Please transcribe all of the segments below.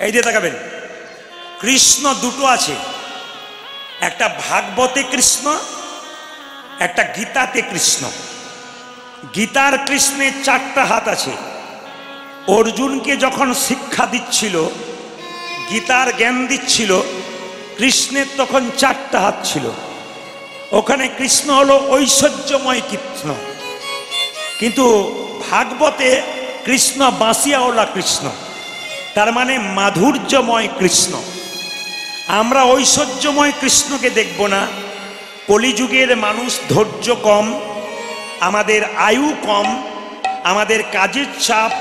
এই দিয়ে তাকাবেন, কৃষ্ণ দুটো আছে, একটা ভাগবতে কৃষ্ণ, একটা গীতাতে কৃষ্ণ। গীতার কৃষ্ণের 4টা হাত আছে। অর্জুনকে যখন শিক্ষা দিচ্ছিল, গীতার জ্ঞান দিচ্ছিল, কৃষ্ণের তখন 4টা হাত ছিল। ওখানে কৃষ্ণ হলো ঐশ্বর্যময় কৃষ্ণ, কিন্তু ভাগবতে কৃষ্ণ বাঁশিয়াওয়ালা কৃষ্ণ, তার মানে মাধুর্যময় কৃষ্ণ। আমরা ঐশ্বর্যময় কৃষ্ণকে দেখব না। কলিযুগের মানুষ ধৈর্য কম, আমাদের আয়ু কম, আমাদের কাজের চাপ,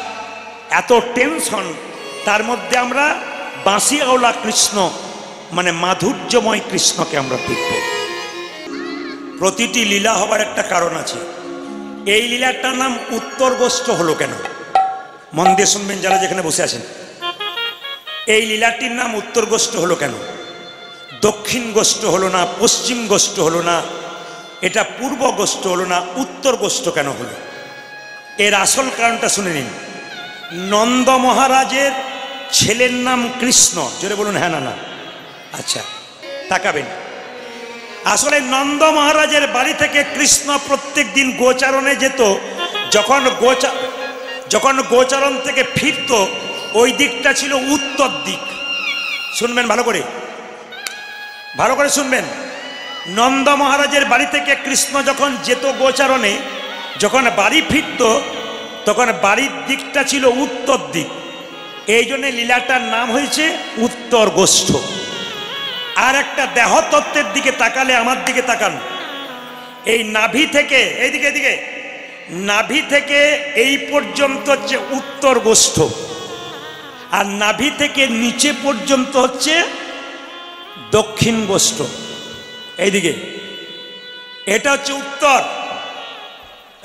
এত টেনশন, তার মধ্যে আমরা বাঁশিয়াওয়ালা কৃষ্ণ মানে মাধুর্যময় কৃষ্ণকে আমরা দেখব। প্রতিটি লীলা হবার একটা কারণ আছে। এই লীলাটার নাম উত্তর গোষ্ঠ হলো কেন? মন দিয়ে শুনবেন যারা যেখানে বসে আছেন। এই লীলাটির নাম উত্তর গোষ্ঠ হলো কেন? দক্ষিণ গোষ্ঠ হলো না, পশ্চিম গোষ্ঠ হলো না, এটা পূর্ব গোষ্ঠ হলো না, উত্তর গোষ্ঠ কেন হলো? এর আসল কারণটা শুনে নিন। নন্দ মহারাজের ছেলের নাম কৃষ্ণ। জোরে বলুন হ্যাঁ না না। আচ্ছা, তাকাবেন। আসলে নন্দ মহারাজের বাড়ি থেকে কৃষ্ণ প্রত্যেক দিন গোচারণে যেত। যখন গোচারণ থেকে ফিরত, ওই দিকটা ছিল উত্তর দিক। শুনবেন ভালো করে, ভালো করে শুনবেন। নন্দ মহারাজের বাড়ি থেকে কৃষ্ণ যখন যেত গোচারণে, যখন বাড়ি ফিরত, তখন বাড়ির দিকটা ছিল উত্তর দিক। এই জন্য লীলাটার নাম হয়েছে উত্তর গোষ্ঠ। আর একটা দেহতত্ত্বের দিকে তাকালে, আমার দিকে তাকান, এই নাভি থেকে এইদিকে নাভি থেকে এই পর্যন্ত হচ্ছে উত্তর গোষ্ঠ, আর নাভি থেকে নিচে পর্যন্ত হচ্ছে দক্ষিণ গোষ্ঠ। এইদিকে এটা হচ্ছে উত্তর,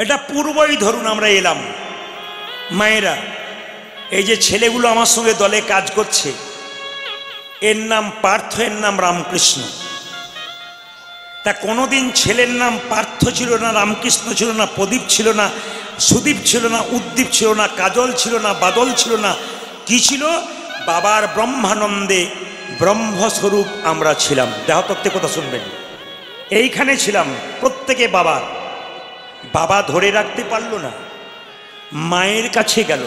এটা পূর্বই ধরুন আমরা এলাম। মায়েরা, এই যে ছেলেগুলো আমার সঙ্গে দলে কাজ করছে, এর নাম পার্থ, এর নাম রামকৃষ্ণ। তা কোনোদিন ছেলের নাম পার্থ ছিল না, রামকৃষ্ণ ছিল না, প্রদীপ ছিল না, সুদীপ ছিল না, উদ্দীপ ছিল না, কাজল ছিল না, বাদল ছিল না। কি ছিল? বাবার ব্রহ্মানন্দে ব্রহ্মস্বরূপ আমরা ছিলাম। দেহতত্ত্বে কথা শুনবেন, এইখানে ছিলাম প্রত্যেকে। বাবা ধরে রাখতে পারলো না, মায়ের কাছে গেল।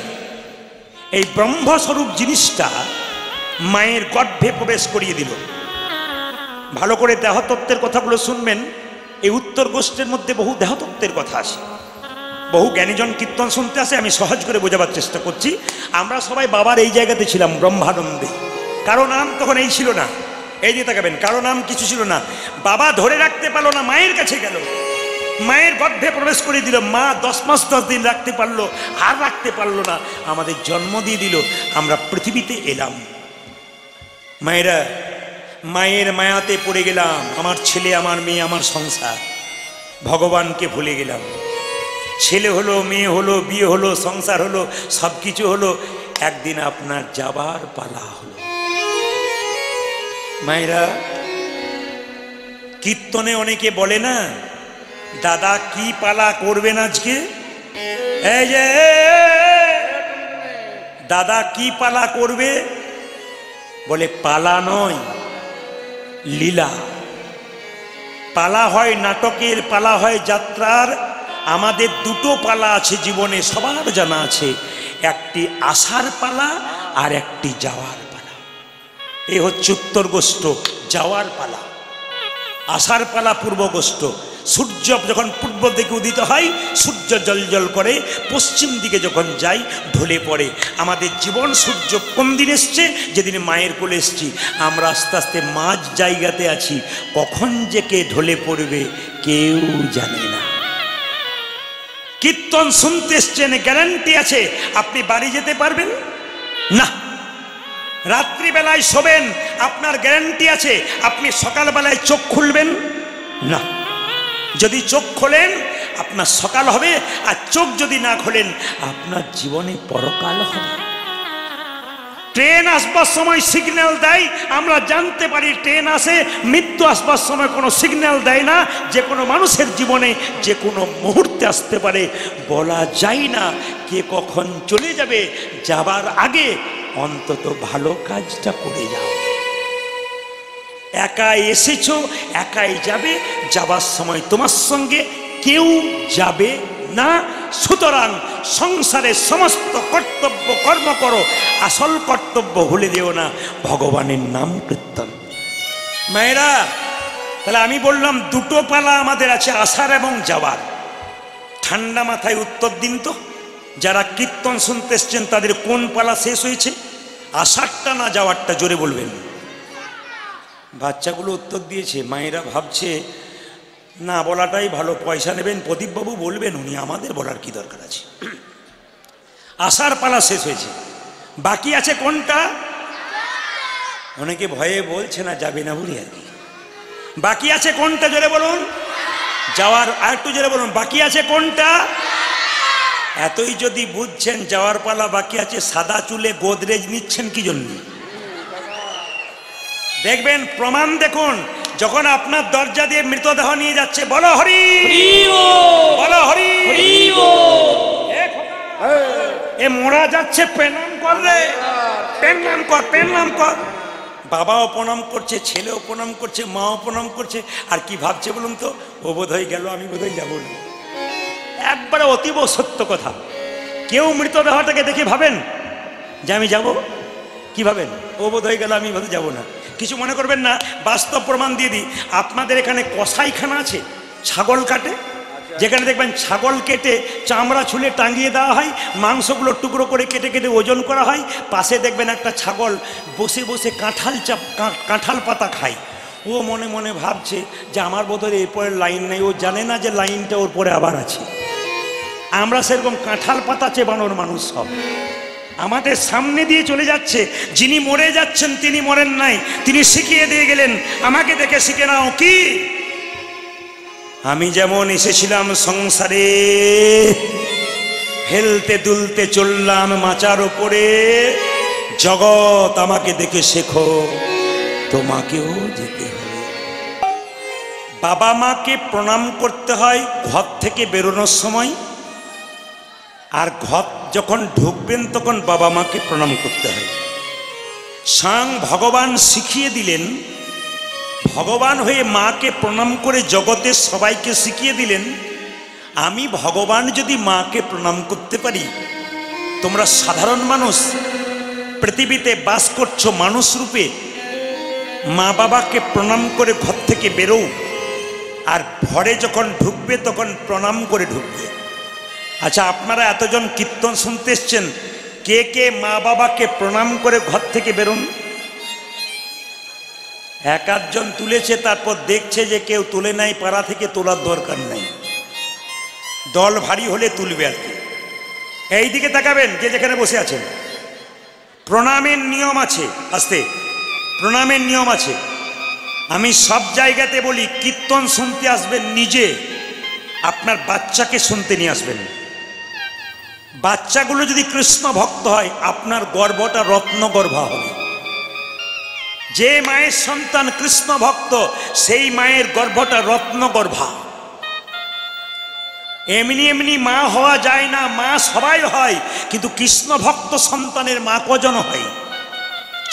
এই ব্রহ্মস্বরূপ জিনিসটা মায়ের গর্ভে প্রবেশ করিয়ে দিল। ভালো করে দেহতত্ত্বের কথাগুলো শুনবেন। এই উত্তর গোষ্ঠের মধ্যে বহু দেহতত্ত্বের কথা আছে, বহু জ্ঞানীজন কীর্তন শুনতে আসে। আমি সহজ করে বোঝাবার চেষ্টা করছি। আমরা সবাই বাবার এই জায়গাতে ছিলাম, ব্রহ্মানন্দে। কারো নাম তখন এই ছিল না। এই দিয়ে তাকাবেন, কারো নাম কিছু ছিল না। বাবা ধরে রাখতে পারলো না, মায়ের কাছে গেল, মায়ের গর্ভে প্রবেশ করে দিল। মা 10 মাস 10 দিন রাখতে পারলো, আর রাখতে পারলো না, আমাদের জন্ম দিয়ে দিল, আমরা পৃথিবীতে এলাম। মায়েরা, মায়ের মায়াতে পড়ে গেলাম। আমার ছেলে, আমার মেয়ে, আমার সংসার। ভগবানকে ভুলে গেলাম। ছেলে হলো, মেয়ে হলো, বিয়ে হলো, সংসার হলো, সব কিছু হলো। একদিন আপনার যাবার পালা হলো। মায়েরা, কীর্তনে অনেকে বলে না, দাদা কি পালা করবেন আজকে? এই যে দাদা কি পালা করবে? বলে পালা নয়, লীলা। পালা হয় নাটকের, পালা হয় যাত্রার। আমাদের দুটো পালা আছে জীবনে, সবার জানা আছে। একটি আসার পালা আর একটি যাওয়ার পালা। এই হচ্ছে উত্তর গোষ্ঠ, যাওয়ার পালা। আসার পালা পূর্ব গোষ্ঠ। সূর্য যখন পূর্ব দিকে উদিত হয়, সূর্য জল করে, পশ্চিম দিকে যখন যাই ঢলে পড়ে। আমাদের জীবন সূর্য কোন দিন এসছে? যেদিন মায়ের কোলে এসছি। আমরা আস্তে আস্তে মাঝ জায়গাতে আছি। কখন যে কে ঢলে পড়বে কেউ জানে না। কীর্তন শুনতে এসছেন, গ্যারান্টি আছে আপনি বাড়ি যেতে পারবেন না। রাত্রিবেলায় শোবেন, আপনার গ্যারান্টি আছে আপনি সকালবেলায় চোখ খুলবেন না। যদি চোখ খোলেন আপনার সকাল হবে, আর চোখ যদি না খোলেন আপনার জীবনে পরকাল হবে। ট্রেন আসবার সময় সিগন্যাল দেয়, আমরা জানতে পারি ট্রেন আসে। মৃত্যু আসবার সময় কোনো সিগন্যাল দেয় না। যে কোনো মানুষের জীবনে যে কোনো মুহূর্তে আসতে পারে, বলা যায় না কে কখন চলে যাবে। যাবার আগে অন্তত ভালো কাজটা করে যাও। একাই এসেছো, একাই যাবে, যাবার সময় তোমার সঙ্গে কেউ যাবে না। সুতরাং সংসারের সমস্ত কর্তব্য কর্ম করো, আসল কর্তব্য ভুলে দিও না, ভগবানের নাম কীর্তন। মায়েরা, তাহলে আমি বললাম দুটো পালা আমাদের আছে, আসার এবং যাওয়ার। ঠান্ডা মাথায় উত্তর দিন তো, যারা কীর্তন শুনতে এসছেন তাদের কোন পালা শেষ হয়েছে? আসারটা না যাওয়ারটা? জোরে বলবেন। বাচ্চাগুলো উত্তর দিয়েছে, মায়েরা ভাবছে না বলাটাই ভালো, পয়সা নেবেন প্রদীপবাবু বলবেন, উনি, আমাদের বলার কি দরকার আছে। আসার পালা শেষ হয়েছে, বাকি আছে কোনটা? অনেকে ভয়ে বলছে না যাবে না বলি আর কি। বাকি আছে কোনটা জোরে বলুন? যাওয়ার। আর একটু জোরে বলুন, বাকি আছে কোনটা? এতই যদি বুঝছেন যাওয়ার পালা বাকি আছে, সাদা চুলে গোদরেজ নিচ্ছেন কি জন্য? দেখবেন প্রমাণ দেখুন, যখন আপনার দরজা দিয়ে মৃতদেহ নিয়ে যাচ্ছে, বলো হরি বলো হরি, এ মোড়া যাচ্ছে, প্রণাম কর রে, প্রণাম কর, প্রণাম কর। বাবাও প্রণাম করছে, ছেলেও প্রণাম করছে, মাও প্রণাম করছে। আর কি ভাবছে বলুন তো? ও বোধ হয়ে গেল, আমি বোধ হয় যাবো না। একবারে অতীব সত্য কথা। কেউ মৃতদেহটাকে দেখে ভাবেন যে আমি যাব? কি ভাবেন? ও বোধ হয়ে গেল, আমি বোধ যাবো না। কিছু মনে করবেন না, বাস্তব প্রমাণ দিয়ে দিই। আপনাদের এখানে কসাইখানা আছে, ছাগল কাটে, যেখানে দেখবেন ছাগল কেটে চামড়া ছুলে টাঙিয়ে দেওয়া হয়, মাংসগুলো টুকরো করে কেটে কেটে ওজন করা হয়। পাশে দেখবেন একটা ছাগল বসে বসে কাঁঠাল পাতা খায়। ও মনে মনে ভাবছে যে আমার বোধহয় এরপরের লাইন নেই। ও জানে না যে লাইনটা ওর পরে আবার আছে। আমরা সেরকম কাঁঠাল পাতা চেবানোর মানুষ সব। আমাদের সামনে দিয়ে চলে যাচ্ছে, যিনি মরে যাচ্ছেন তিনি মরেন নাই, তিনি শিখিয়ে দিয়ে গেলেন, আমাকে দেখে শিখে নাও। কি? আমি যেমন এসেছিলাম সংসারে, হেলতে দুলতে চললাম মাচার ওপরে, জগৎ আমাকে দেখে শেখো, তোমাকেও যেতে হবে। বাবা মাকে প্রণাম করতে হয় ঘর থেকে বেরোনোর সময়, আর ঘর যখন ঢুকবেন তখন বাবা মাকে প্রণাম করতে হয়। স্বয়ং ভগবান শিখিয়ে দিলেন, ভগবান হয়ে মাকে প্রণাম করে জগতের সবাইকে শিখিয়ে দিলেন, আমি ভগবান যদি মাকে প্রণাম করতে পারি, তোমরা সাধারণ মানুষ পৃথিবীতে বাস করছো মানুষ রূপে, মা বাবাকে প্রণাম করে ঘর থেকে বেরো, আর ঘরে যখন ঢুকবে তখন প্রণাম করে ঢুকবে। আচ্ছা, আপনারা এতজন কীর্তন শুনতে এসছেন, কে কে মা বাবাকে প্রণাম করে ঘর থেকে বেরোন? এক আধজন তুলেছে, তারপর দেখছে যে কেউ তুলে নাই, পাড়া থেকে তোলার দরকার নাই, দল ভারী হলে তুলবে আর কি। এই দিকে তাকাবেন, যে যেখানে বসে আছেন। প্রণামের নিয়ম আছে, আস্তে, প্রণামের নিয়ম আছে। আমি সব জায়গাতে বলি, কীর্তন শুনতে আসবেন নিজে, আপনার বাচ্চাকে শুনতে নিয়ে আসবেন। বাচ্চাগুলো যদি কৃষ্ণ ভক্ত হয়, আপনার গর্ভটা রত্নগর্ভা হবে। যে মায়ের সন্তান কৃষ্ণ ভক্ত, সেই মায়ের গর্ভটা রত্নগর্ভা। এমনি এমনি মা হওয়া যায় না, মা সবাই হয়, কিন্তু কৃষ্ণ ভক্ত সন্তানের মা কজন হয়?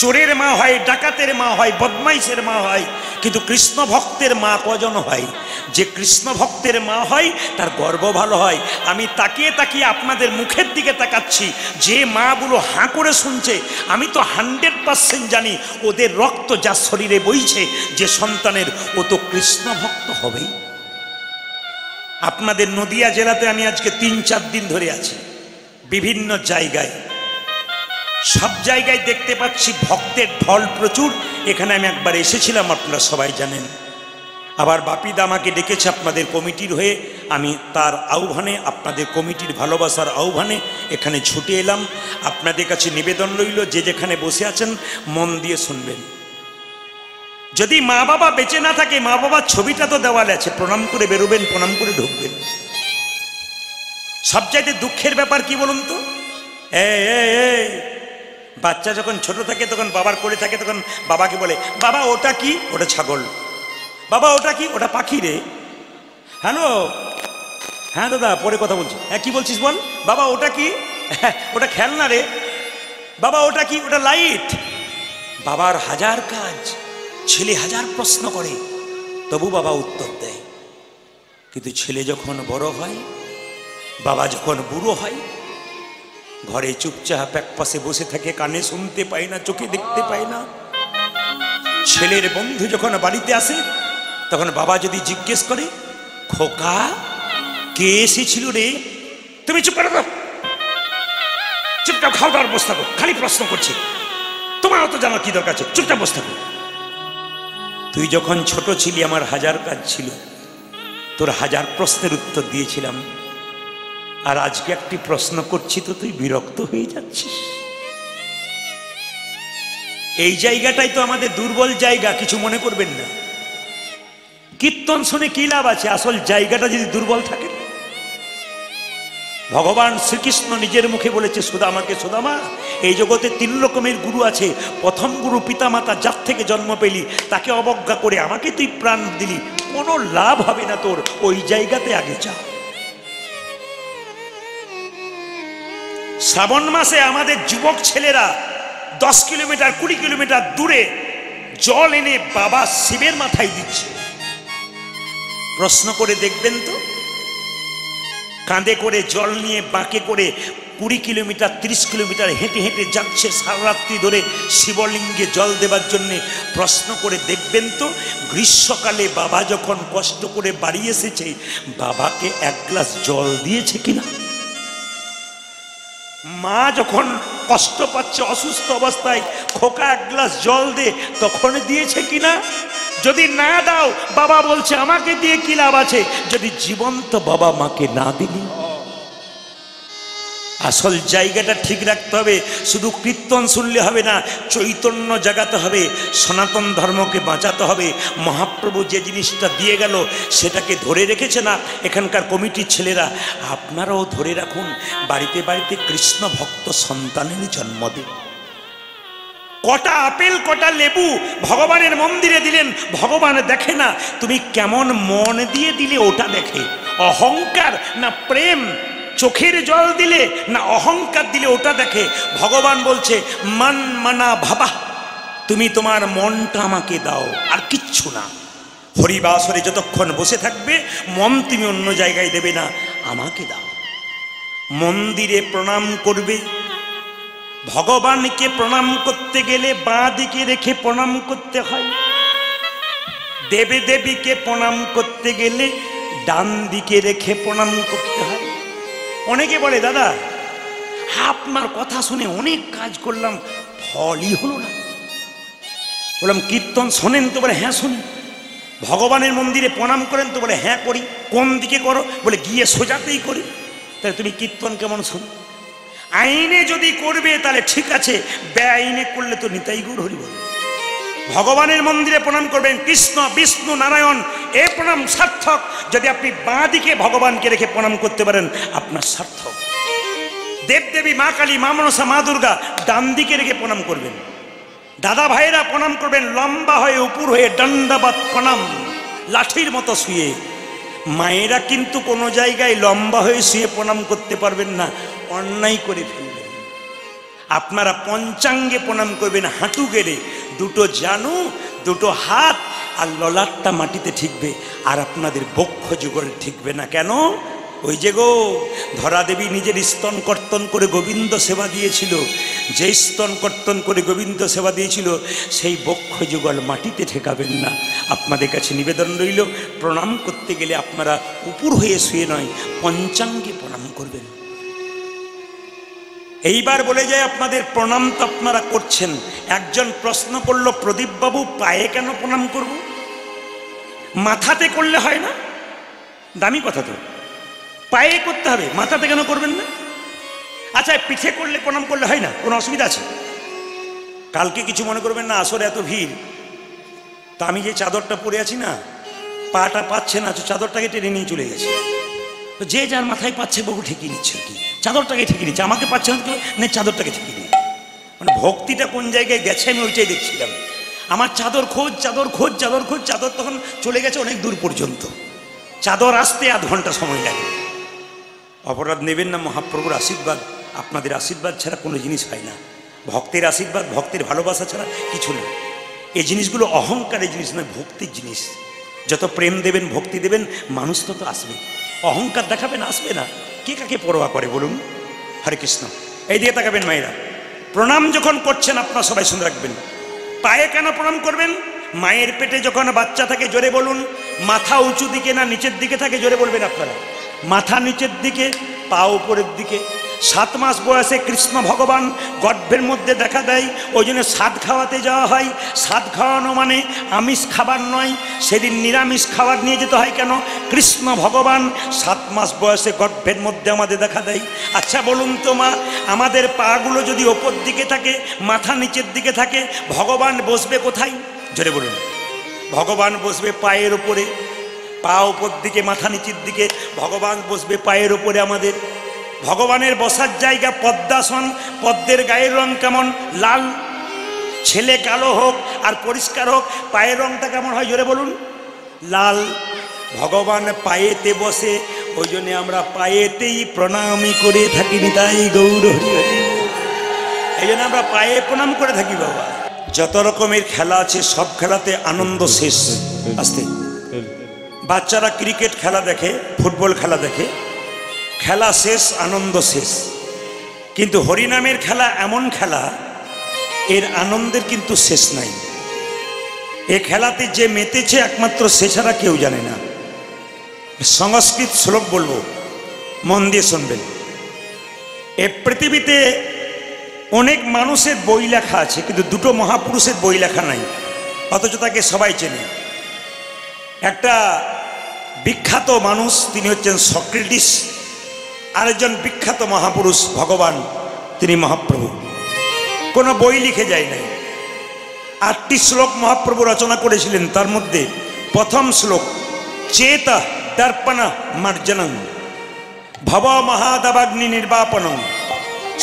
চোরের মা হয়, ডাকাতের মা হয়, বদমাইশের মা হয়, কিন্তু কৃষ্ণ ভক্তের মা কজন হয়? যে কৃষ্ণ ভক্তের মা হয় তার গর্ব ভালো হয়। আমি তাকিয়ে তাকিয়ে আপনাদের মুখের দিকে তাকাচ্ছি, যে মাগুলো হাঁ করে শুনছে, আমি তো 100% জানি ওদের রক্ত যা শরীরে বইছে, যে সন্তানের, ও তো কৃষ্ণ ভক্ত হবেই। আপনাদের নদিয়া জেলাতে আমি আজকে 3-4 দিন ধরে আছি, বিভিন্ন জায়গায়, সব জায়গায় দেখতে পাচ্ছি ভক্তের ঢল প্রচুর। এখানে আমি একবার এসেছিলাম, আপনারা সবাই জানেন। আবার বাপিদা আমাকে ডেকেছে আপনাদের কমিটির হয়ে, আমি তার আহ্বানে, আপনাদের কমিটির ভালোবাসার আহ্বানে এখানে ছুটে এলাম। আপনাদের কাছে নিবেদন রইল, যে যেখানে বসে আছেন মন দিয়ে শুনবেন। যদি মা বাবা বেঁচে না থাকে, মা বাবার ছবিটা তো দেওয়ালে আছে, প্রণাম করে বেরোবেন, প্রণাম করে ঢুকবেন। সবচাইতে দুঃখের ব্যাপার কি বলুন তো? এই বাচ্চা যখন ছোট থাকে, তখন বাবার কোলে থাকে, তখন বাবাকে বলে, বাবা ওটা কি? ওটা ছাগল। বাবা ওটা কি? ওটা পাখি রে। হ্যালো, হ্যাঁ দাদা, পরে কথা বলছি। হ্যাঁ কি বলছিস বল? বাবা ওটা কি? ওটা খেলনা রে। বাবা ওটা কি? ওটা লাইট। বাবার হাজার কাজ, ছেলে হাজার প্রশ্ন করে, তবু বাবা উত্তর দেয়। কিন্তু ছেলে যখন বড় হয়, বাবা যখন বুড়ো হয়, ঘরে চুপচাপ এক পাশে বসে থাকে, কানে শুনতে পায় না, চোখে দেখতে পায় না। ছেলের বন্ধু যখন বাড়িতে আসে, তখন বাবা যদি জিজ্ঞেস করে, খোকা কে এসেছিল রে? তুমি চুপ করে দাও, চুপচাপ খাওয়া দাওয়ার বসে থাকো, খালি প্রশ্ন করছে, তোমার অত জানার কি দরকার আছে, চুপচাপ বসে থাকো। তুই যখন ছোট ছিলি আমার হাজার কাজ ছিল, তোর হাজার প্রশ্নের উত্তর দিয়েছিলাম, আর আজকে একটি প্রশ্ন করছি তো তুই বিরক্ত হয়ে যাচ্ছিস। এই জায়গাটাই তো আমাদের দুর্বল জায়গা, কিছু মনে করবেন না। কীর্তন শুনে কি লাভ আছে আসল জায়গাটা যদি দুর্বল থাকে? ভগবান শ্রীকৃষ্ণ নিজের মুখে বলেছে সুদামাকে, সুদামা এই জগতে 3 রকমের গুরু আছে। প্রথম গুরু পিতামাতা, যার থেকে জন্ম পেলি, তাকে অবজ্ঞা করে আমাকে তুই প্রাণ দিলি, কোনো লাভ হবে না তোর, ওই জায়গাতে আগে যা। শ্রাবণ মাসে আমাদের যুবক ছেলেরা 10 কিলোমিটার 20 কিলোমিটার দূরে জল এনে বাবা শিবের মাথায় দিচ্ছে। প্রশ্ন করে দেখবেন তো, কাঁধে করে জল নিয়ে বাঁকে করে 20 কিলোমিটার 30 কিলোমিটার হেঁটে হেঁটে যাচ্ছে সারা রাত্রি ধরে শিবলিঙ্গে জল দেবার জন্যে। প্রশ্ন করে দেখবেন তো, গ্রীষ্মকালে বাবা যখন কষ্ট করে বাড়ি এসেছে, বাবাকে 1 গ্লাস জল দিয়েছে কিনা? মা যখন কষ্ট পাচ্ছে অসুস্থ অবস্থায়, খোকা 1 গ্লাস জল দে, তখন দিয়েছে কিনা? যদি না দাও, বাবা বলছে আমাকে দিয়ে কি লাভ আছে, যদি জীবন্ত বাবা মাকে না দিলি। আসল জায়গাটা ঠিক রাখতে হবে। শুধু কীর্তন শুনলে হবে না, চৈতন্য জাগাতে হবে, সনাতন ধর্মকে বাঁচাতে হবে। মহাপ্রভু যে জিনিসটা দিয়ে গেল সেটাকে ধরে রেখেছে না এখানকার কমিটির ছেলেরা, আপনারাও ধরে রাখুন। বাড়িতে বাড়িতে কৃষ্ণ ভক্ত সন্তানের জন্ম দিন। কটা আপেল কটা লেবু ভগবানের মন্দিরে দিলেন, ভগবান দেখে না তুমি কেমন মন দিয়ে দিলে ওটা দেখে। অহংকার না প্রেম, চোখের জল দিলে না অহংকার দিলে ওটা দেখে। ভগবান বলছে মান মানা ভাবা, তুমি তোমার মনটা আমাকে দাও, আর কিচ্ছু না। হরিবাসরে যতক্ষণ বসে থাকবে মন তুমি অন্য জায়গায় দেবে না, আমাকে দাও। মন্দিরে প্রণাম করবে, ভগবানকে প্রণাম করতে গেলে বাঁ দিকে রেখে প্রণাম করতে হয়। দেবী দেবীকে প্রণাম করতে গেলে ডান দিকে রেখে প্রণাম করতে হয়। অনেকে বলে দাদা আপনার কথা শুনে অনেক কাজ করলাম, ফলই হলো না। বললাম কীর্তন শোনেন তো? বলে হ্যাঁ শুনি। ভগবানের মন্দিরে প্রণাম করেন তো? বলে হ্যাঁ করি। কোন দিকে করো? বলে গিয়ে সোজাতেই করি। তাহলে তুমি কীর্তন কেমন শোনো? আইনে যদি করবে তাহলে ঠিক আছে, বেআইনে করলে তো নিতাই গৌর হরি বল। ভগবানের মন্দিরে প্রণাম করবেন, কৃষ্ণ বিষ্ণু নারায়ণ, এ প্রণাম সার্থক। যদি আপনি বাঁ দিকে ভগবানকে রেখে প্রণাম করতে পারেন আপনার সার্থক। দেবদেবী মা কালী, মা মনসা, মা দুর্গা ডান দিকে রেখে প্রণাম করবেন। দাদা ভাইয়েরা প্রণাম করবেন লম্বা হয়ে, উপর হয়ে, দণ্ডবাত প্রণাম, লাঠির মতো শুয়ে। মায়েরা কিন্তু কোনো জায়গায় লম্বা হয়ে শুয়ে প্রণাম করতে পারবেন না, অন্যায় করে ফেলবেন। আপনারা পঞ্চাঙ্গে প্রণাম করবেন, হাঁটু গেড়ে, 2 জানু 2 হাত আর ললাটটা মাটিতে ঠিকবে, আর আপনাদের বক্ষ যুগল ঠিকবে না। কেন? ওই যে গো ধরা দেবী নিজের স্তন কর্তন করে গোবিন্দ সেবা দিয়েছিল, যে স্তন কর্তন করে গোবিন্দ সেবা দিয়েছিল সেই বক্ষ যুগল মাটিতে ঠেকাবেন না। আপনাদের কাছে নিবেদন রইল, প্রণাম করতে গেলে আপনারা উপর হয়ে শুয়ে নয়, পঞ্চাঙ্গে প্রণাম করবেন। এইবার বলে যায় আপনাদের প্রণাম তো আপনারা করছেন। একজন প্রশ্ন করলো, প্রদীপবাবু পায়ে কেন প্রণাম করব? মাথাতে করলে হয় না? দামি কথা তো, পায়ে করতে হবে, মাথাতে কেন করবেন না? আচ্ছা পিঠে করলে প্রণাম করলে হয় না? কোনো অসুবিধা আছে? কালকে কিছু মনে করবেন না, আসরে এত ভিড়, তা আমি যে চাদরটা পরে আছি না, পাটা পাচ্ছে না, চাদরটাকে টেনে নিয়ে চলে গেছে। তো যে যার মাথায় পাচ্ছে বহু ঠেকিয়ে নিচ্ছে, কি চাদরটাকে ঠেকিয়ে নিচ্ছে, আমাকে পাচ্ছে না, চাদরটাকে ঠেকিয়ে নিচ্ছে। মানে ভক্তিটা কোন জায়গায় গেছে আমি ওইটাই দেখছিলাম। আমার চাদর খোঁজ, চাদর খোঁজ, চাদর খোঁজ, চাদর তখন চলে গেছে অনেক দূর পর্যন্ত। চাদর আসতে আধ ঘন্টা সময় লাগে। অপরাধ নেবেন না, মহাপ্রভুর আশীর্বাদ, আপনাদের আশীর্বাদ ছাড়া কোনো জিনিস হয় না। ভক্তের আশীর্বাদ, ভক্তের ভালোবাসা ছাড়া কিছু না। এই জিনিসগুলো অহংকারের জিনিস নয়, ভক্তির জিনিস। যত প্রেম দেবেন, ভক্তি দেবেন, মানুষ তত আসবে। অহংকার দেখাবেন, আসবে না। কে কাকে পরোয়া করে বলুন? হরে কৃষ্ণ। এই দিকে তাকাবেন মায়েরা। প্রণাম যখন করছেন আপনারা সবাই শুনে রাখবেন, পায়ে কেন প্রণাম করবেন? মায়ের পেটে যখন বাচ্চা থাকে, জোরে বলুন, মাথা উঁচু দিকে না নিচের দিকে থাকে? জোরে বলবেন আপনারা। মাথা নিচের দিকে, পা উপরের দিকে। 7 মাস বয়সে কৃষ্ণ ভগবান গর্ভের মধ্যে দেখা দেয়, ওই জন্য সাদ খাওয়াতে যাওয়া হয়। সাদ খাওয়ানো মানে আমিষ খাবার নয়, সেদিন নিরামিষ খাবার নিয়ে যেতে হয়। কেন? কৃষ্ণ ভগবান 7 মাস বয়সে গর্ভের মধ্যে আমাদের দেখা দেয়। আচ্ছা বলুন তো মা, আমাদের পাগুলো যদি ওপর দিকে থাকে, মাথা নিচের দিকে থাকে, ভগবান বসবে কোথায়? জোরে বলুন। ভগবান বসবে পায়ের ওপরে। পা ওপর দিকে, মাথা নিচের দিকে, ভগবান বসবে পায়ের ওপরে আমাদের। ভগবানের বসার জায়গা পদ্মাসন। পদ্মের গায়ের রং কেমন? লাল। ছেলে কালো হোক আর পরিষ্কার হোক, পায়ের রংটা কেমন হয়? জোরে বলুন। লাল। ভগবান পায়েতে বসে, ওই জন্য আমরা পায়েতেই প্রণামই করে থাকি। নিতাই গৌর হরি হরি। এই জন্য আমরা পায়ে প্রণাম করে থাকি বাবা। যত রকমের খেলা আছে, সব খেলাতে আনন্দ শেষ। আসতে বাচ্চারা ক্রিকেট খেলা দেখে, ফুটবল খেলা দেখে, খেলা শেষ, আনন্দ শেষ। কিন্তু হরিনামের খেলা এমন খেলা, এর আনন্দের কিন্তু শেষ নাই। এ খেলাতে যে মেতেছে একমাত্র সে ছাড়া কেউ জানে না। সংস্কৃত শ্লোক বলবো, মন দিয়ে শুনবেন। এ পৃথিবীতে অনেক মানুষের বই লেখা আছে, কিন্তু দুটো মহাপুরুষের বই লেখা নাই, অথচ তাকে সবাই চেনে। একটা বিখ্যাত মানুষ, তিনি হচ্ছেন সক্রেটিস। আরেকজন বিখ্যাত মহাপুরুষ ভগবান, তিনি মহাপ্রভু। কোনো বই লিখে যায় নাই। 8টি শ্লোক মহাপ্রভু রচনা করেছিলেন। তার মধ্যে প্রথম শ্লোক, চেত দর্পণ মার্জনং ভব মহাদাবাগ্নি নির্বাপনং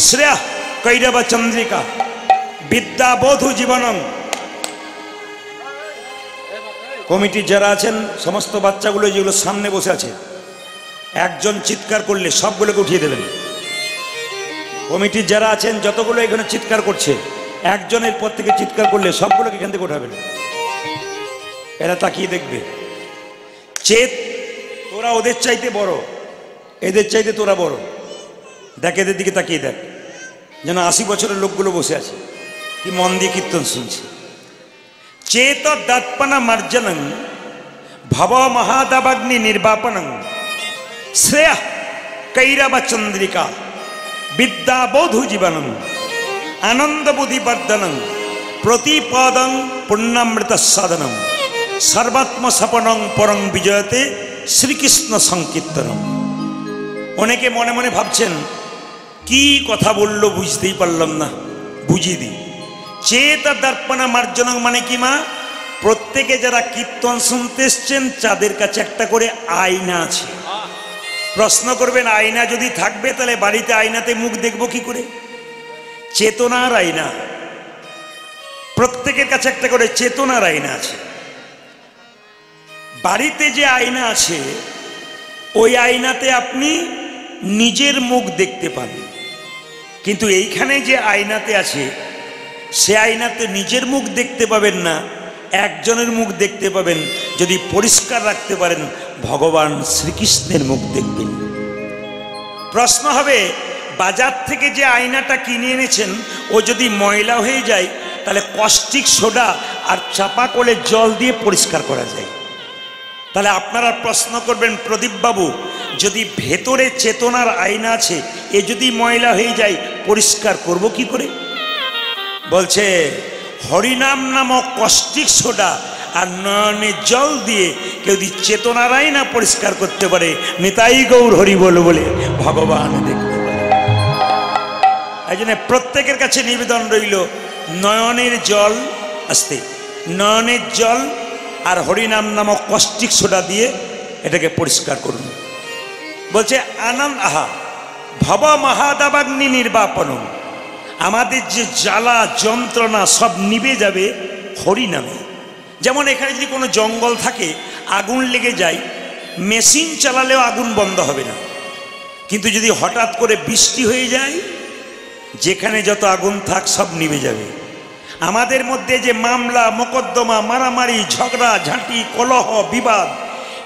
শ্রেয় কৈরব চন্দ্রিকা বিদ্যাবোধু জীবনং। কমিটির যারা আছেন, সমস্ত বাচ্চাগুলো যেগুলো সামনে বসে আছে, একজন চিৎকার করলে সবগুলোকে উঠিয়ে দেবেন। কমিটির যারা আছেন, যতগুলো এখানে চিৎকার করছে, একজনের পর থেকে চিৎকার করলে সবগুলোকে এখান থেকে উঠাবেন। এরা তাকিয়ে দেখবে। চেত, তোরা ওদের চাইতে বড়, এদের চাইতে তোরা বড়। দেখ, এদের দিকে তাকিয়ে দেখ, যেন 80 বছরের লোকগুলো বসে আছে, কি মন দিয়ে কীর্তন শুনছে। চেত দর্পণ মার্জনং ভব মহাদাবাগ্নি নির্বাপনং শ্রেয় কৈরব চন্দ্রিকা বিদ্যাবোধু জীবনং আনন্দ বুদ্ধিবর্ধনং প্রতিপদং পুণ্যামৃত সাধনং সর্বাত্ম সপনং পরং বিজয়তে শ্রীকৃষ্ণ সংকীর্তনম। অনেকে মনে মনে ভাবছেন, কি কথা বললো বুঝতেই পারলাম না, বুঝিয়ে দিই। চেত দর্পণ মার্জনং মানে কি মা? প্রত্যেকে যারা কীর্তন শুনতে এসছেন, তাদের কাছে একটা করে আয়না আছে। প্রশ্ন করবেন, আয়না যদি থাকবে তাহলে বাড়িতে আয়নাতে মুখ দেখব কি করে? চেতনার আয়না। প্রত্যেকের কাছে একটা করে চেতনার আয়না আছে। বাড়িতে যে আয়না আছে, ওই আয়নাতে আপনি নিজের মুখ দেখতে পান। কিন্তু এইখানে যে আয়নাতে আছে, সে আয়নাতে নিজের মুখ দেখতে পাবেন না, একজনের মুখ দেখতে পাবেন। যদি পরিষ্কার রাখতে পারেন, ভগবান শ্রীকৃষ্ণের মুখ দেখবেন। প্রশ্ন হবে, বাজার থেকে যে আয়নাটা কিনে এনেছেন, ও যদি ময়লা হয়ে যায়, তাহলে কস্টিক সোডা আর চাপা কলে জল দিয়ে পরিষ্কার করা যায়। তাহলে আপনারা প্রশ্ন করবেন, প্রদীপ বাবু, যদি ভেতরে চেতনার আয়না আছে, এ যদি ময়লা হয়ে যায়, পরিষ্কার করব কি করে? বলছে, হরিনাম নামক কস্টিক সোডা আর নয়নের জল দিয়ে কেউ যদি চেতনার আয়না পরিষ্কার করতে পারে, নিতাই গৌর হরি বল বলে ভগবান দেখতে পারে। এই জন্য প্রত্যেকের কাছে নিবেদন রইল, নয়নের জল, আসতে নয়নের জল আর হরিনাম নামক কস্টিক সোডা দিয়ে এটাকে পরিষ্কার করুন। বলছে, আনন্দ আহা ভব মহাদাবাগ্নি নির্বাপনম। আমাদের যে জ্বালা যন্ত্রণা সব নিভে যাবে হরিনামে। যেমন এখানে যদি কোনো জঙ্গল থাকে, আগুন লেগে যায়, মেশিন চালালেও আগুন বন্ধ হবে না। কিন্তু যদি হঠাৎ করে বৃষ্টি হয়ে যায়, যেখানে যত আগুন থাক সব নিভে যাবে। আমাদের মধ্যে যে মামলা মোকদ্দমা, মারামারি, ঝগড়া ঝাঁটি, কলহ, বিবাদ,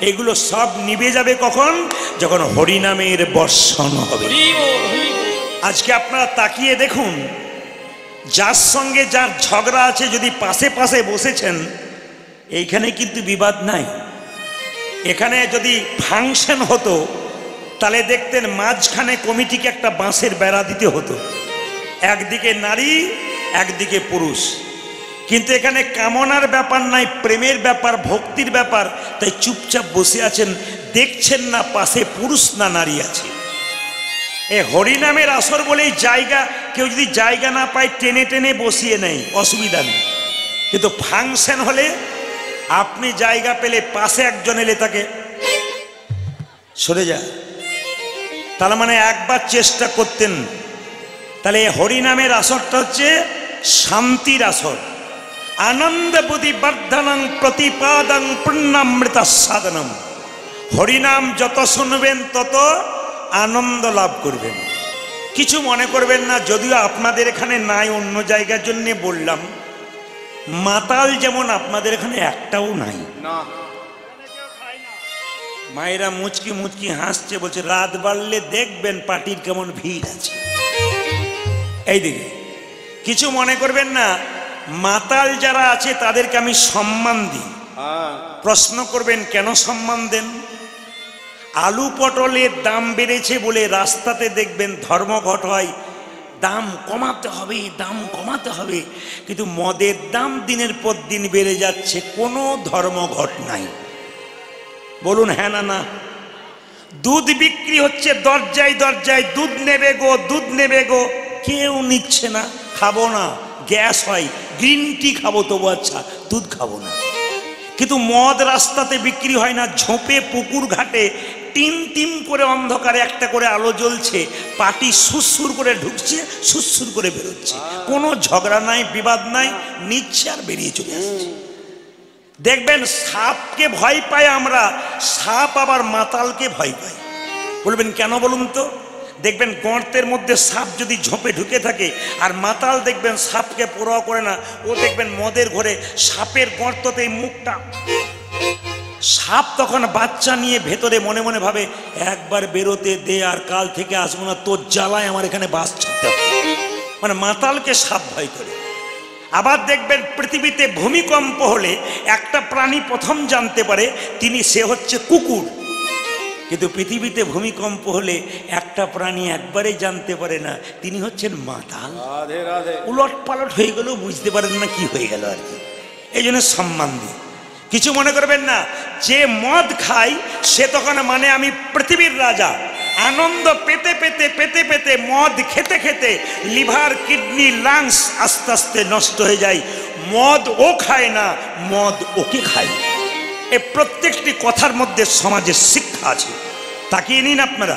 এগুলো সব নিভে যাবে কখন? যখন হরিনামের বর্ষণ হবে। আজকে আপনারা তাকিয়ে দেখুন, যার সঙ্গে যার ঝগড়া আছে, যদি পাশে পাশে বসেছেন, এইখানে কিন্তু বিবাদ নাই। এখানে যদি ফাংশন হতো তাহলে দেখতেন মাঝখানে কমিটিকে একটা বাঁশের বেড়া দিতে হতো, একদিকে নারী একদিকে পুরুষ। কিন্তু এখানে কামনার ব্যাপার নাই, প্রেমের ব্যাপার, ভক্তির ব্যাপার। তাই চুপচাপ বসে আছেন, দেখছেন না পাশে পুরুষ না নারী আছে। এ হরিনামের আসর বলেই জায়গা, কেউ যদি জায়গা না পায় টেনে টেনে বসিয়ে নেয়, অসুবিধা নেই। কিন্তু ফাংশন হলে আপনি জায়গা পেলে পাশে একজন এলে তাকে সরে যা, তার মানে একবার চেষ্টা করতেন। তাহলে হরিনামের আসরটা হচ্ছে শান্তির আসর। আনন্দ বুদ্ধি বর্ধনং প্রতিপাদং পুণ্যামৃত সাধনম। হরিনাম যত শুনবেন তত আনন্দ লাভ করবেন। কিছু মনে করবেন না, যদিও আপনাদের এখানে নাই, অন্য জায়গার জন্য বললাম। মাতাল যেমন আপনাদের এখানে একটাও নাই। মায়েরা মুচকি মুচকি হাসছে, বলছে রাত বাড়লে দেখবেন পার্টির কেমন ভিড় আছে এইদিকে। কিছু মনে করবেন না, মাতাল যারা আছে তাদেরকে আমি সম্মান দিই। প্রশ্ন করবেন কেন সম্মান দেন? আলু পটলের দাম বেড়েছে বলে রাস্তাতে দেখবেন ধর্মঘট হয়, দাম কমাতে হবে, দাম কমাতে হবে। কিন্তু মদের দাম দিনের পর দিন বেড়ে যাচ্ছে, কোনো ধর্মঘট নাই। বলুন হ্যাঁ না না? দুধ বিক্রি হচ্ছে দরজায় দরজায়, দুধ নেবে গো, দুধ নেবে গো, কেউ নিচ্ছে না। খাবো না, গ্যাস হয়। গ্রিন টি খাবো তবু আচ্ছা, দুধ খাবো না। কিন্তু মদ রাস্তাতে বিক্রি হয় না, ঝোপে পুকুর ঘাটে টিম টিম করে অন্ধকারে একটা করে আলো জ্বলছে, পাটি সুরসুর করে ঢুকছে, সুরসুর করে বেরোচ্ছে। কোনো ঝগড়া নাই, বিবাদ নাই, নিচ্ছে আর বেরিয়ে চলে আসছে। দেখবেন সাপকে ভয় পাই আমরা, সাপ আবার মাতালকে ভয় পাই। বলবেন কেন বলুন তো? দেখবেন গর্তের মধ্যে সাপ যদি ঝোপে ঢুকে থাকে, আর মাতাল দেখবেন সাপকে পরোয়া করে না। ও দেখবেন মদের ঘরে সাপের গর্ততে মুখটা, সাপ তখন বাচ্চা নিয়ে ভেতরে মনে মনে ভাবে একবার বেরোতে দে, আর কাল থেকে আসবো না, তোর জ্বালায় আমার এখানে বাস ছাড়তে হবে। মানে মাতালকে সাপ ভয় করে। আবার দেখবেন পৃথিবীতে ভূমিকম্প হলে একটা প্রাণী প্রথম জানতে পারে, সে হচ্ছে কুকুর। কিন্তু পৃথিবীতে ভূমিকম্প হলে একটা প্রাণী একবারে জানতে পারে না, তিনি হচ্ছেন মাতাল। উলট পালট হয়ে গেলেও বুঝতে পারেন না কি হয়ে গেল আর কি। এই জন্য সম্মান দিই। কিছু মনে করবেন না, যে মদ খায় সে তখন মানে আমি পৃথিবীর রাজা। আনন্দ পেতে পেতে পেতে পেতে মদ খেতে খেতে লিভার, কিডনি, লাংস আস্তে আস্তে নষ্ট হয়ে যায়। মদ ও খায় না, মদ ওকে খায়। এই প্রত্যেকটি কথার মধ্যে সমাজের শিক্ষা আছে, তাকিয়ে নিন আপনারা।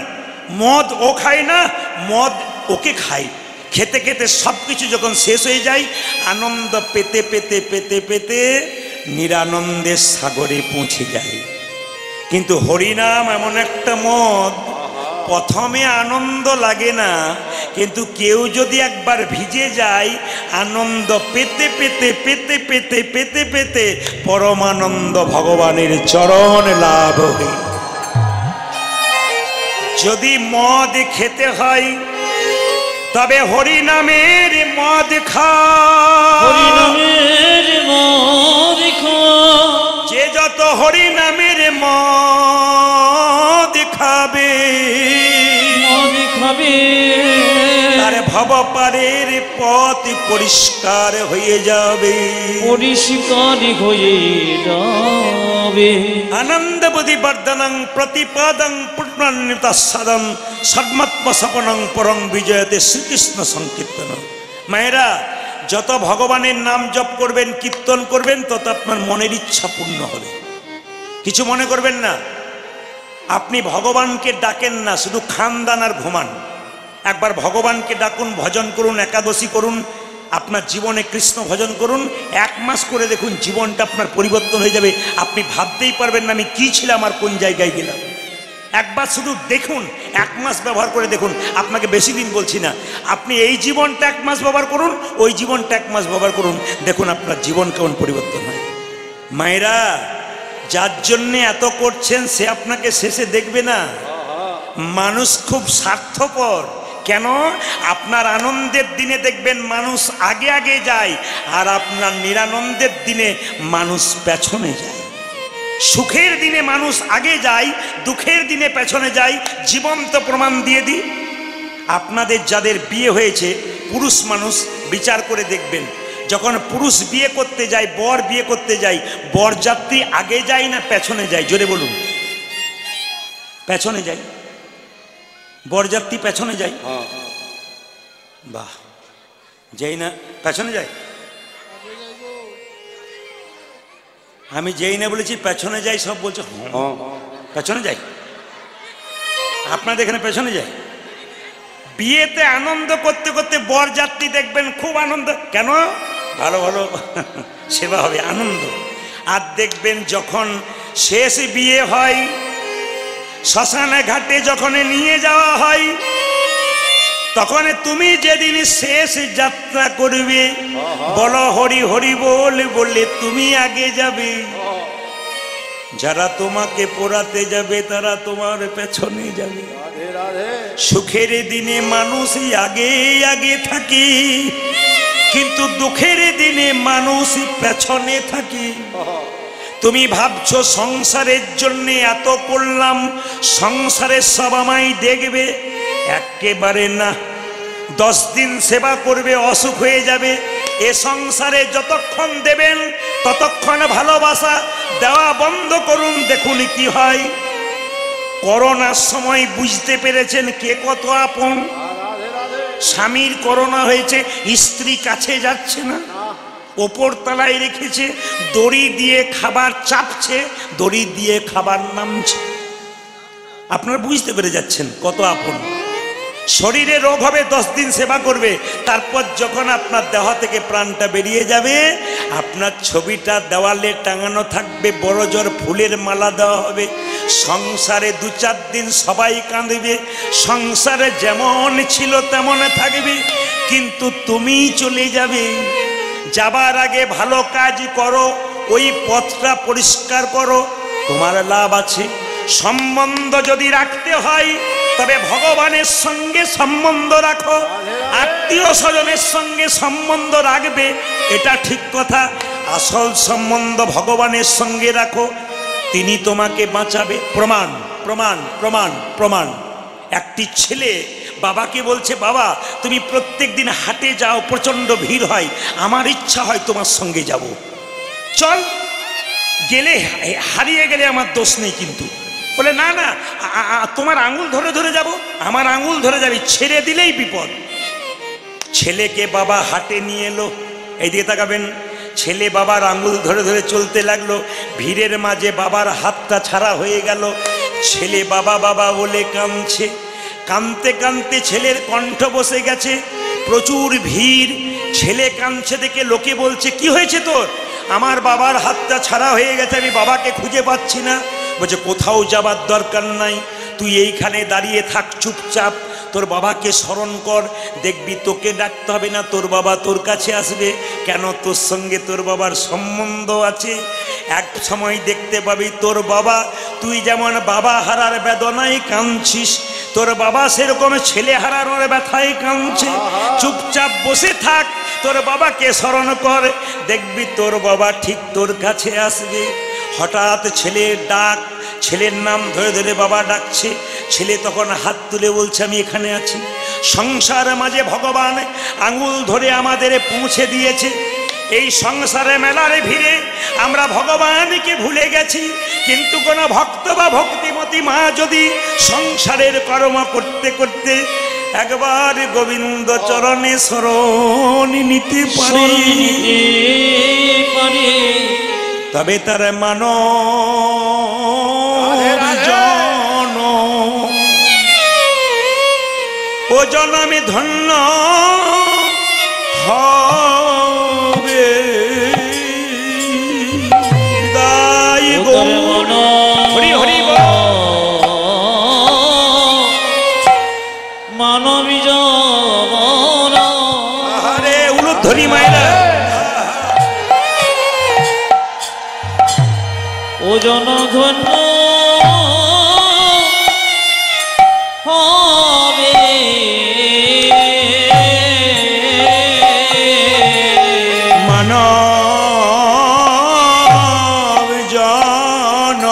মদ ও খায় না, মদ ওকে খায়। খেতে খেতে সব কিছু যখন শেষ হয়ে যায়, আনন্দ পেতে পেতে পেতে পেতে নিরানন্দের সাগরে পৌঁছে যায়। কিন্তু হরিনাম এমন একটা মদ, প্রথমে আনন্দ লাগে না, কিন্তু কেউ যদি একবার ভিজে যায়, আনন্দ পেতে পেতে পেতে পেতে পেতে পেতে পরমানন্দ ভগবানের চরণ লাভ হবে। যদি মদ খেতে হয় তবে হরিনামের মদ খা, হরিনামের মদ খা। যে যত হরিনামের মদ খাবে, মদ খাবে, তার ভবপারের পথ পরিষ্কার হয়ে যাবে, পরিষ্কার হয়ে যাবে। আনন্দ বুদ্ধি বর্ধনং প্রতিপাদং পুণ্যামৃত সাধনম সদ্মাত্ম সপনং পরং বিজয়তে। শ্রীকৃষ্ণ সংকীর্তন। মায়েরা, যত ভগবানের নাম জপ করবেন, কীর্তন করবেন, তত আপনার মনের ইচ্ছা পূর্ণ হবে। কিছু মনে করবেন না, আপনি ভগবানকে ডাকেন না, শুধু খান দান আর ঘুমান। একবার ভগবানকে ডাকুন, ভজন করুন, একাদশী করুন, আপনার জীবনে কৃষ্ণ ভজন করুন। 1 মাস করে দেখুন, জীবনটা আপনার পরিবর্তন হয়ে যাবে। আপনি ভাবতেই পারবেন না আমি কি ছিলাম আর কোন জায়গায় গেলাম। একবার শুধু দেখুন, 1 মাস ব্যবহার করে দেখুন, আপনাকে বেশি দিন বলছি না, আপনি এই জীবনটা 1 মাস ব্যবহার করুন, ওই জীবনটা 1 মাস ব্যবহার করুন, দেখুন আপনার জীবন কেমন পরিবর্তন হয়। মায়েরা, যার জন্যে এত করছেন সে আপনাকে শেষে দেখবে না। মানুষ খুব স্বার্থপর। কেন? আপনার আনন্দের দিনে দেখবেন মানুষ আগে আগে যায়, আর আপনার নিরানন্দের দিনে মানুষ পেছনে যায়। সুখের দিনে মানুষ আগে যায়, দুঃখের দিনে পেছনে যায়। জীবন্ত প্রমাণ দিয়ে দিই, আপনাদের যাদের বিয়ে হয়েছে পুরুষ মানুষ বিচার করে দেখবেন, যখন পুরুষ বিয়ে করতে যায়, বর বিয়ে করতে যায়, বরযাত্রী আগে যায় না পেছনে যায়? জোরে বলুন। পেছনে যায়, বরযাত্রী পেছনে যায়। বাহ, যাই না পেছনে যায়? আমি যেই না বলেছি পেছনে যাই, সব বলছে পেছনে যাই। আপনাদের এখানে পেছনে যায়। বিয়েতে আনন্দ করতে করতে বরযাত্রী দেখবেন খুব আনন্দ, কেন? ভালো ভালো সেবা হবে, আনন্দ। আর দেখবেন যখন শেষ বিয়ে হয়, শ্মশানে ঘাটে যখন নিয়ে যাওয়া হয়, তখন তুমি যেদিন শেষ যাত্রা করবে, বলো হরি হরি বল বললে তুমি আগে যাবে, যারা তোমাকে পোড়াতে যাবে তারা তোমার পেছনে যাবে। সুখের দিনে মানুষ আগে আগে থাকে, কিন্তু দুঃখের দিনে মানুষ পেছনে থাকে। তুমি ভাবছো সংসারের জন্য এত করলাম, সংসারের সব আমায় দেখবে, একেবারে না। 10 দিন সেবা করবে, অসুখ হয়ে যাবে। এ সংসারে যতক্ষণ দেবেন ততক্ষণ ভালোবাসা দেওয়া বন্ধ করুন, দেখুন কি হয়। করোনার সময় বুঝতে পেরেছেন কে কত আপন। স্বামীর করোনা হয়েছে, স্ত্রী কাছে যাচ্ছে না, ওপর তলায় রেখেছে, দড়ি দিয়ে খাবার চাপছে, দড়ি দিয়ে খাবার নামছে। আপনারা বুঝতে পেরে যাচ্ছেন কত আপন। শরীরে রোগ হবে, 10 দিন সেবা করবে, তারপর যখন আপনার দেহ থেকে প্রাণটা বেরিয়ে যাবে, আপনার ছবিটা দেওয়ালে টাঙানো থাকবে, বড় জোর ফুলের মালা দেওয়া হবে। সংসারে 2-4 দিন সবাই কাঁদবে, সংসারে যেমন ছিল তেমন থাকবে, কিন্তু তুমি চলে যাবে। যাবার আগে ভালো কাজ করো, ওই পথটা পরিষ্কার করো, তোমার লাভ আছে। সম্বন্ধ যদি রাখতে হয় তবে ভগবানের সঙ্গে সম্বন্ধ রাখো, আত্মীয় স্বজনের সঙ্গে সম্বন্ধ রাখবে, এটা ঠিক কথা। আসল সম্বন্ধ ভগবানের সঙ্গে রাখো, তিনি তোমাকে বাঁচাবে। প্রমাণ প্রমাণ প্রমাণ প্রমাণ। একটি ছেলে বাবাকে বলছে, বাবা তুমি প্রত্যেক দিন হাটে যাও, প্রচন্ড ভিড় হয়, আমার ইচ্ছা হয় তোমার সঙ্গে যাব, চল। গেলে হারিয়ে গেলে আমার দোষ নেই, কিন্তু বলে না না, তোমার আঙুল ধরে ধরে যাব, আমার আঙুল ধরে যাবি, ছেড়ে দিলেই বিপদ। ছেলেকে বাবা হাটে নিয়ে এলো, এইদিকে তাকাবেন। ছেলে বাবার আঙুল ধরে ধরে চলতে লাগলো, ভিড়ের মাঝে বাবার হাতটা ছাড়া হয়ে গেল। ছেলে বাবা বাবা বলে কাঁদছে, কাঁদতে কাঁদতে ছেলের কণ্ঠ বসে গেছে, প্রচুর ভিড়। ছেলে কাঁদছে দেখে লোকে বলছে, কি হয়েছে তোর? আমার বাবার হাতটা ছাড়া হয়ে গেছে, আমি বাবাকে খুঁজে পাচ্ছি না। বলছে, কোথাও যাবার দরকার নাই, তুই এইখানে দাঁড়িয়ে থাক চুপচাপ, তোর বাবাকে স্মরণ কর, দেখবি তোকে ডাকতে হবে না, তোর বাবা তোর কাছে আসবে। কেন? তোর সঙ্গে তোর বাবার সম্বন্ধ আছে। এক সময় দেখতে পাবি তোর বাবা, তুই যেমন বাবা হারার বেদনায় কাঁদছিস, তোর বাবা সেরকম ছেলে হারানোর ব্যথায় কাঁদছে। চুপচাপ বসে থাক, তোর বাবাকে স্মরণ কর, দেখবি তোর বাবা ঠিক তোর কাছে আসবে। হঠাৎ ছেলের ডাক, ছেলের নাম ধরে ধরে বাবা ডাকছে। ছেলে তখন হাত তুলে বলছে, আমি এখানে আছি। সংসার মাঝে ভগবান আঙুল ধরে আমাদের পৌঁছে দিয়েছে। এই সংসারে মেলার ভিড়ে আমরা ভগবানকে ভুলে গেছি, কিন্তু কোনো ভক্ত বা ভক্তিমতী মা যদি সংসারের কর্ম করতে করতে একবার গোবিন্দ চরণে শরণ নিতে পারে, তবে তার জন ও জনমে ধন্য হবে। হরি হরি ও জনধন্য হবে মানব জন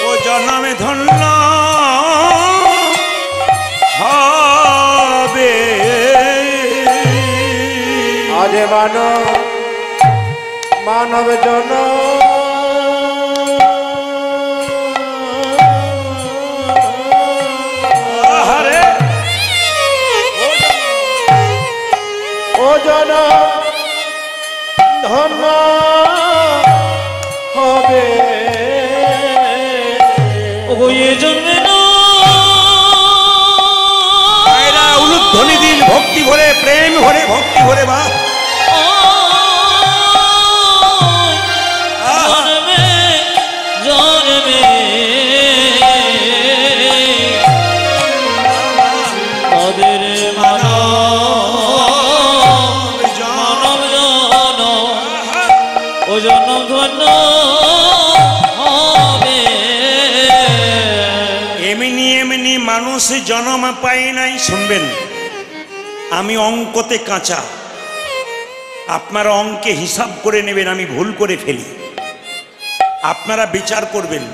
ও জনমে ধন্য হবে আজ মানব জন আহারে ও জন ধন্য হবে ও এ জন্মে এরা উলুধ্বনি দিন ভক্তি ভরে প্রেম ভরে ভক্তি ভরে বা জন্মে জন্মে তাদের মানব জন ও জনধন্য হবে এমনি এমনি মানুষ জন্ম পায় নাই। শুনবেন, আমি অঙ্কতে কাঁচা, আপনারা অঙ্কে হিসাব করে নেবেন আমি ভুল করে ফেলি, আপনারা বিচার করবেন।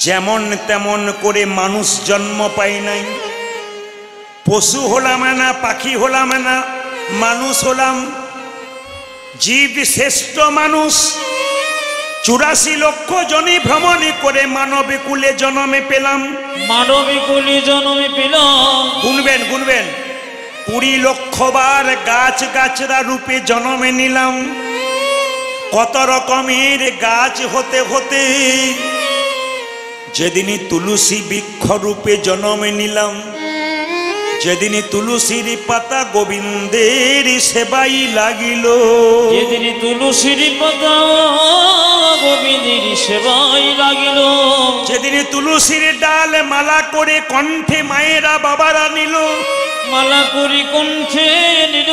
যেমন তেমন করে মানুষ জন্ম পায় নাই। পশু হলাম না, পাখি হলাম না, মানুষ হলাম। জীব শ্রেষ্ঠ মানুষ 84 লক্ষ জনি ভ্রমণ করে মানবে কুলে জন্মে পেলাম। মানবী কুলি জন্মে পেলাম গুনবেন গুনবেন 20 লক্ষ বার গাছ গাছরা রূপে জন্মে নিলাম। কত রকমের গাছ হতে হতে যেদিনই তুলসী বৃক্ষ রূপে জন্মে নিলাম। যেদিনই তুলসীর পাতা গোবিন্দের সেবাই লাগিল। যেদিন তুলসীর পাতা গোবিন্দের সেবাই লাগিল। যেদিন তুলসীর ডাল মালা করে কণ্ঠে মায়েরা বাবারা নিল। মালা করি কণ্ঠে নিল।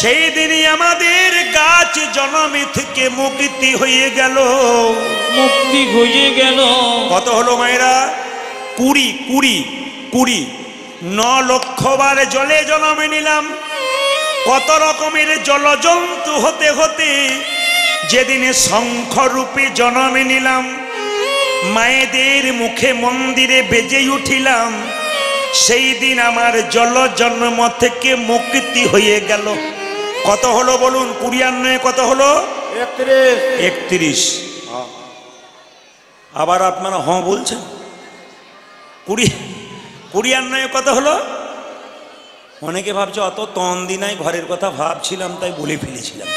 সেই দিনই আমাদের গাছ জন্মে থেকে মুক্তি হয়ে গেল। মুক্তি হয়ে গেল। কত হলো মায়েরা? 20 9 লক্ষ বার জলে জন্মে নিলাম। কত রকমের জলজন্তু হতে হতে যেদিনে শঙ্খ রূপে জন্মে নিলাম। মায়েদের মুখে মন্দিরে বেজে উঠিলাম। সেই দিন আমার জল জন্ম থেকে মুক্তি হয়ে গেল। কত হলো বলুন? 20 কত হলো? 31। আবার আপনারা হ্যাঁ বলছেন। 20 কত হলো? অনেকে ভাবছে অত তন্দি নাই, ঘরের কথা ভাবছিলাম তাই বলে ফেলেছিলাম।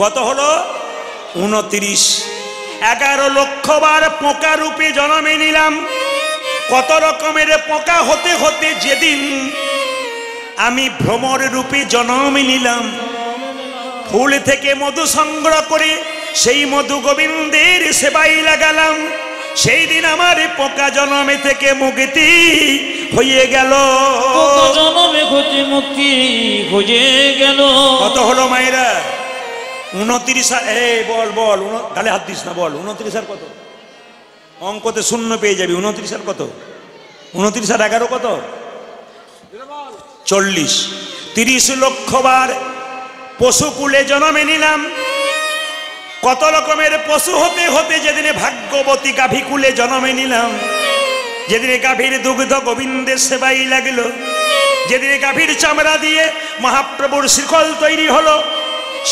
কত হলো? 29। 11 লক্ষ বার পোকা রূপে জন্মে নিলাম। কত রকমের পোকা হতে হতে যেদিন আমি ভ্রমর রূপে জন্মে নিলাম। ফুল থেকে মধু সংগ্রহ করে সেই মধু গোবিন্দের সেবাই লাগালাম। সেই দিন আমার পোকা জন্মে থেকে মুক্তি হয়ে গেল। পোকা জন্মে হতে মুক্তি হয়ে গেল। কত হলো মায়েরা? 29। বল গালে হাত দিস না, বল 29 আর কত? অঙ্কতে শূন্য পেয়ে যাবি। 29 আর কত? 29 আর 11 কত? 40। 30 লক্ষ বার পশুকুলে জন্মে নিলাম। কত রকমের পশু হতে হতে যেদিনে ভাগ্যবতী গাভীকুলে জন্মে নিলাম। যেদিনে গাভীর দুগ্ধ গোবিন্দের সেবাই লাগলো। যেদিনে গাভীর চামড়া দিয়ে মহাপ্রভুর শিকল তৈরি হলো।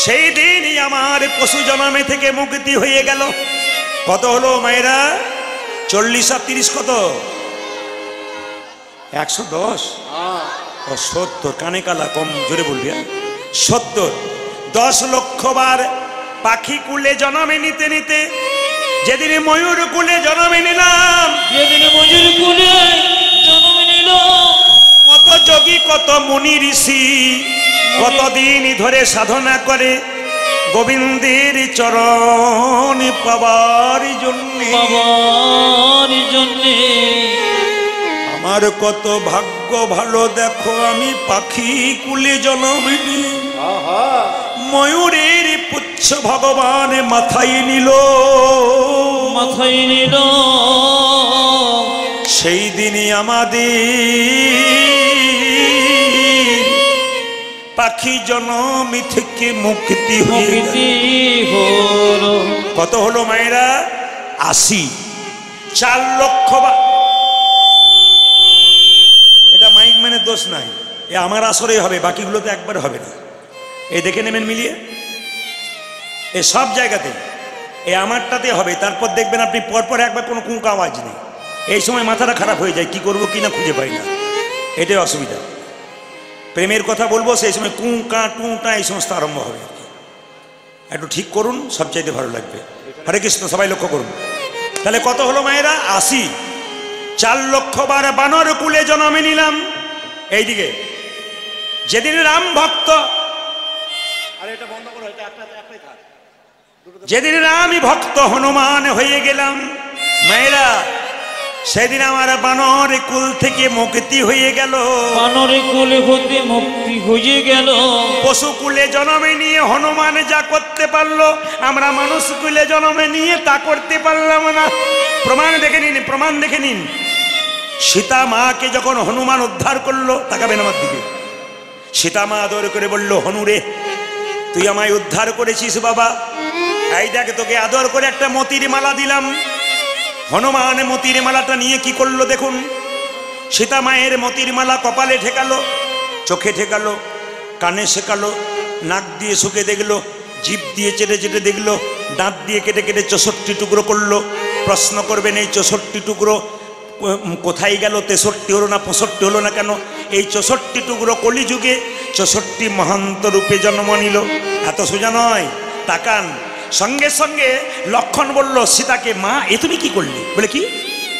সেই দিনই আমার পশু জন্মে থেকে মুক্তি হয়ে গেল। কত হলো মায়েরা? 40 আর 30 কত? 110। 70। কানে কালা, কম জোরে বলবি। 70। 10 লক্ষ বার পাখি কুলে জন্মে নিতে নিতে যেদিনে ময়ূর কুলে জন্মে নিলাম। যেদিন ময়ূর কুলে জন্মে নিল। কত যোগী কত মুনি ঋষি কতদিন ধরে সাধনা করে গোবিন্দের চরণ পাবার জন্যে। আমার কত ভাগ্য ভালো, দেখো আমি পাখি কুলে জন্মে নি। ময়ূরের পুচ্ছ ভগবান মাথায় নিল, মাথায় নিল। সেই দিনই আমাদের পাখি জনমি থেকে মুক্তি মুক্তি হলো। কত হলো মায়েরা? 80। 4 লক্ষ। এটা মাইক মানে দোষ নাই, এ আমার আসরেই হবে, বাকিগুলোতে একবার হবে না। এই দেখে নেবেন মিলিয়ে, এ সব জায়গাতে এ আমারটাতে হবে। তারপর দেখবেন আপনি পরপর একবার কোনো কুঁক আওয়াজ নেই। এই সময় মাথাটা খারাপ হয়ে যায়, কি করব কি না খুঁজে পাই না, এটাই অসুবিধা। প্রেমের কথা বলবো, সেই সময় কুঁ কা টু টা এই সমস্ত আরম্ভ হবে। একটু ঠিক করুন, সবচাইতে ভালো লাগবে। হরে কৃষ্ণ, সবাই লক্ষ্য করুন। তাহলে কত হলো মায়েরা? 80। 4 লক্ষ বার বানর কুলে জন্মে নিলাম। এইদিকে যেদিন রাম ভক্ত, যেদিন রামই ভক্ত হনুমান হয়ে গেলাম মায়েরা, সেদিন আমার বানর কুল থেকে মুক্তি হয়ে গেল। বানর কুল হতে মুক্তি হয়ে গেল। পশু কুলে জন্মে নিয়ে হনুমান যা করতে পারলো, আমরা মানুষ কুলে জন্মে নিয়ে তা করতে পারলাম না। প্রমাণ দেখে নিন, প্রমাণ দেখে নিন। সীতা মাকে যখন হনুমান উদ্ধার করলো, তাকাবেন আমার দিকে, সীতা মা আদর করে বলল, হনুরে তুই আমায় উদ্ধার করেছিস বাবা, এই দেখ তোকে আদর করে একটা মতির মালা দিলাম। হনুমান মতির মালাটা নিয়ে কি করলো দেখুন। সীতা মায়ের মতির মালা কপালে ঠেকালো, চোখে ঠেকালো, কানে শেখালো, নাক দিয়ে শুকে দেখলো, জিভ দিয়ে চেটে চেটে দেখলো, দাঁত দিয়ে কেটে কেটে 64 টুকরো করলো। প্রশ্ন করবেন এই 64 টুকরো কোথায় গেল? 63 হলো না 65 হলো না কেন? এই 64 টুকরো কলিযুগে 64 মহান্ত রূপে জন্ম নিল। এত সোজা নয়, তাকান। সঙ্গে সঙ্গে লক্ষণ বলল সীতাকে, মা এ তুমি কি করলে? বলে কি?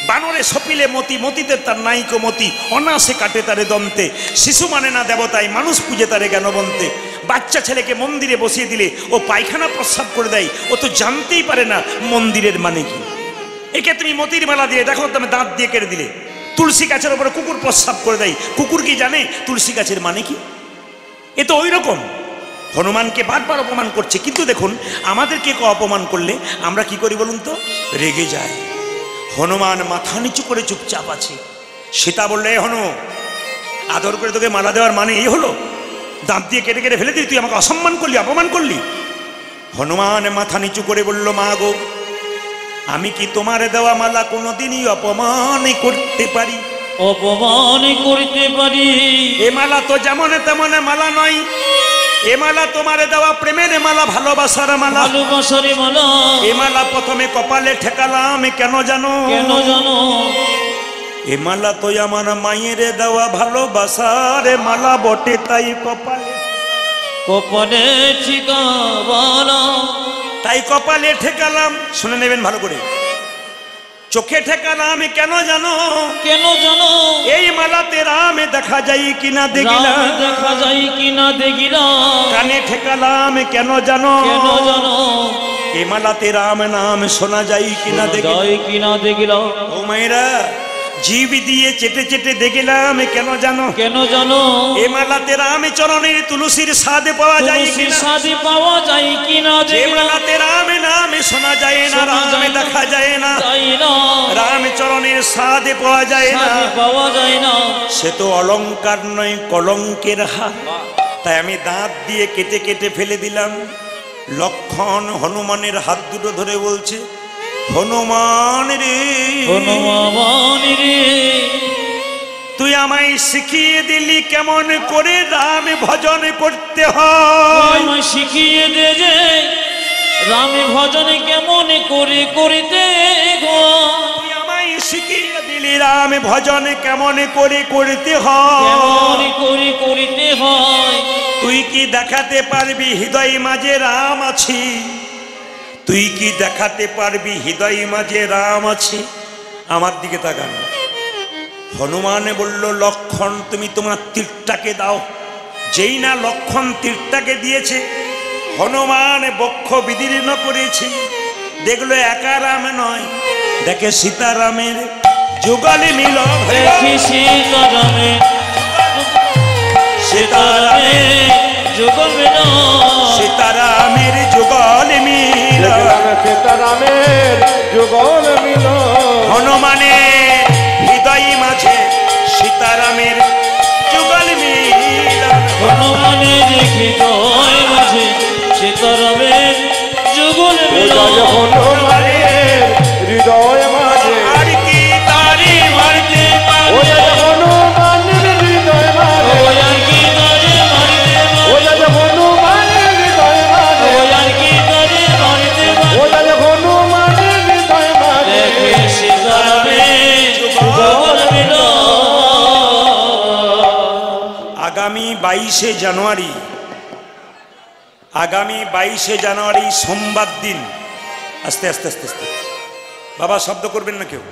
বানরে সপিলে মতি, মতিতে তার নাইকো মতি, অনাসে কাটে তারে দন্তে, শিশু মানে না দেবতায়, মানুষ পুজে তারে জ্ঞানবন্তে। বাচ্চা ছেলেকে মন্দিরে বসিয়ে দিলে ও পায়খানা প্রস্রাব করে দেয়, ও তো জানতেই পারে না মন্দিরের মানে কি। একে তুমি মতির মালা দিয়ে দেখো, তুমি দাঁত দিয়ে কেটে দিলে। তুলসী গাছের উপরে কুকুর প্রস্রাব করে দেয়, কুকুর কি জানে তুলসী গাছের মানে কি? এ তো ওই রকম। হনুমানকে বারবার অপমান করছে, কিন্তু দেখুন আমাদেরকে অপমান করলে আমরা কি করি বলুন তো? রেগে যাই। হনুমান মাথা নিচু করে চুপচাপ আছে। সীতা বললে, হনু আদর করে তোকে মালা দেওয়ার মানে এই হলো? দাঁত দিয়ে কেটে কেটে ফেলে দিলি, তুই আমাকে অসম্মান করলি, অপমান করলি। হনুমান মাথা নিচু করে বলল, মা গো, আমি কি তোমার দেওয়া মালা কোনোদিনই অপমান করতে পারি? অপমান করতে পারি? এ মালা তো যেমন তেমন মালা নয়, এ মালা তোমার দেওয়া প্রেমের মালা, ভালোবাসার মালা, ভালোবাসার মালা। এ মালা প্রথমে কপালে ঠেকালাম কেন জানো? কেন জানো? এ মালা তো আমার মায়ের দেওয়া ভালোবাসার মালা বটে, তাই কপালে কপালে ঠিকানা, তাই কপালে ঠেকালাম। শুনে নেবেন ভালো করে। চোখে ঠেকালাম কেন জানো? কেন জানো? এই মালাতে রাম দেখা যায় কিনা দেখিলাম, রাম দেখা যায় কিনা দেখিলাম। কানে ঠেকালাম কেন জানো? কেন জানো? এই মালাতে রাম নাম শোনা যায় কিনা দেখিলাম। যায় কিনা দেখিলাম। ও মায়েরা, জিভ দিয়ে চেটে চেটে দেখলাম কেন জানো? কেন জানো? এ মালাতে রাম চরণের তুলসীর স্বাদ পাওয়া যায় তুলসীর কিনা? স্বাদ পাওয়া যায় কিনা যে দেখিলাম। মালাতে রাম নাম শোনা যায় না, শোনা রাম যায় না, দেখা যায় না, যায় না, রাম চরণের স্বাদ পাওয়া যায় না, স্বাদ পাওয়া যায় না, সে তো অলংকার নয় কলঙ্কের হাত। তাই আমি দাঁত দিয়ে কেটে কেটে ফেলে দিলাম। লক্ষণ হনুমানের হাত দুটো ধরে বলছে, হনুমান রে, হনুমান রে, তুই আমায় শিখিয়ে দিলি কেমন করে রাম ভজন করতে হয়। আমায় শিখিয়ে দে যে রাম ভজন কেমন করে করিতে গো। তুই আমায় শিখিয়ে দিলি রাম ভজন কেমন করে করতে কেমন হয়। করে করিতে হয়। তুই কি দেখাতে পারবি হৃদয় মাঝে রাম আছি? তুই কি দেখাতে পারবি হৃদয় মাঝে রাম আছে? আমার দিকে তাকান। হনুমান বলল, লক্ষণ তুমি তোমার তীরটাকে দাও। যেই না লক্ষণ তীরটাকে দিয়েছে, হনুমান বক্ষ বিদীর্ণ করেছে। দেখলো একা রাম নয়, দেখে সীতারামের যুগলে মিল। দেখি সীতারামে, সীতারামে যুগল মিলন, সীতারামের যুগ মিল, দেখলাম সীতারামের যুগল মিল, হনুমানের হৃদয় মাঝে সীতারামের যুগল মিল, হনুমানের হৃদয় মাঝে সীতারামের যুগল মিল, হনুমানের হৃদয় মাঝে আর কি তারি মারতে ও পারে, হনুমানের হৃদয় মাঝে, ও আর কি তারে মারিতে ও পারে, হনুমানের হৃদয় মাঝে, ও আর কি তারে মারিতে ও পারে, হনুমানের হৃদয় মাঝে, দেখে সীতারামের যুগল মিল। আগামী 22শে জানুয়ারি, আগামী 22শে জানুয়ারি সোমবার দিন, আস্তে আস্তে আস্তে আস্তে বাবা শব্দ করবেন না কেউ,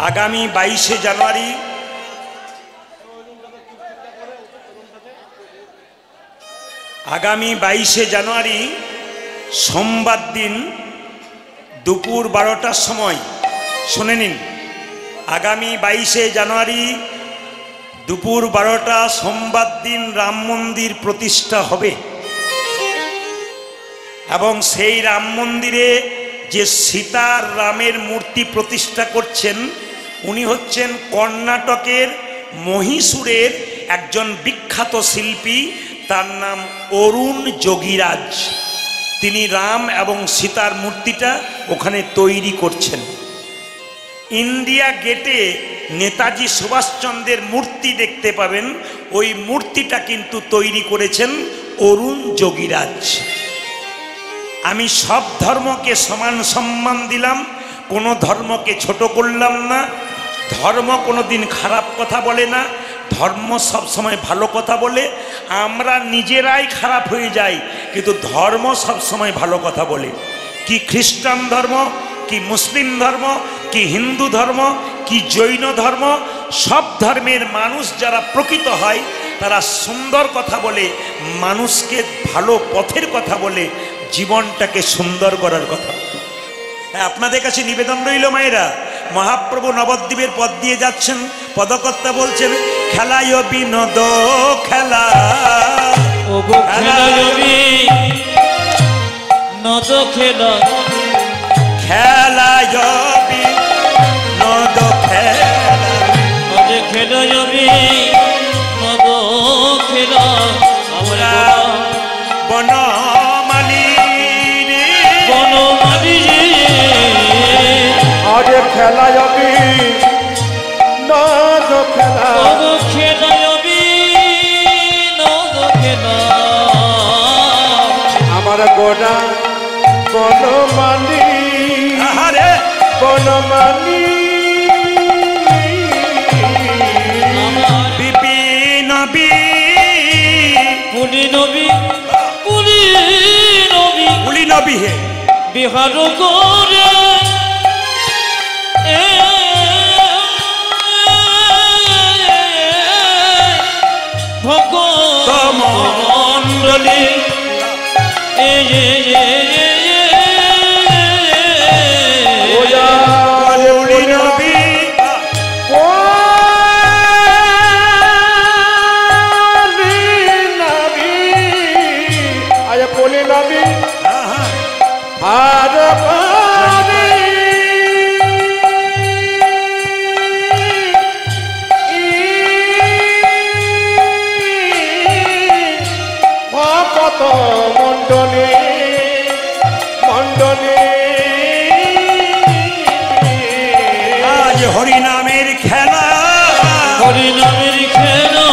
আগামী 22শে জানুয়ারি আগামী 22শে জানুয়ারি সোমবার দিন দুপুর 12টার সময় শুনে নিন, আগামী 22শে জানুয়ারি দুপুর 12টা সোমবার দিন রাম মন্দির প্রতিষ্ঠা হবে এবং সেই রাম মন্দিরে যে সীতার রামের মূর্তি প্রতিষ্ঠা করছেন উনি হচ্ছেন কর্ণাটকের মহীশূরের একজন বিখ্যাত শিল্পী, তার নাম অরুণ যোগীরাজ। তিনি রাম এবং সীতার মূর্তিটা ওখানে তৈরি করছেন। ইন্ডিয়া গেটে নেতাজি সুভাষচন্দ্রের মূর্তি দেখতে পাবেন, ওই মূর্তিটা কিন্তু তৈরি করেছেন অরুণ যোগীরাজ। আমি সব ধর্মকে সমান সম্মান দিলাম, কোনো ধর্মকে ছোট করলাম না। ধর্ম কোনো দিন খারাপ কথা বলে না, ধর্ম সব সময় ভালো কথা বলে। আমরা নিজেরাই খারাপ হয়ে যাই, কিন্তু ধর্ম সব সময় ভালো কথা বলে। কি খ্রিস্টান ধর্ম, কি মুসলিম ধর্ম, কি হিন্দু ধর্ম, কি জৈন ধর্ম, সব ধর্মের মানুষ যারা প্রকৃত হয় তারা সুন্দর কথা বলে, মানুষকে ভালো পথের কথা বলে, জীবনটাকে সুন্দর করার কথা। আপনাদের কাছে নিবেদন রইল মায়েরা, মহাপ্রভু নবদ্বীপের পথ দিয়ে যাচ্ছেন, পদকর্তা বলছেন খেলায় বিনোদ খেলা, ও গো খেলা নদ খেলা, খেলায় বিনোদ খেলা, অজে খেলা নদ খেলা, আমরা বনমালী রে, বনমালী রে, আজ খেলায় নদ খেলা, ও গো খেলা নদ খেলা, আমার গোনা বনমালী, আহারে বনমালী, আমার বিপিন পুলি নবী, পুলি নবী, গুলি নবী হে বিহার করে ভগত মণ্ডলী, গুলি নবী পলি নবী আহা, আর ভকত মণ্ডলী মণ্ডলী, আজ হরিনামের খেলা, হরিনামের খেলা,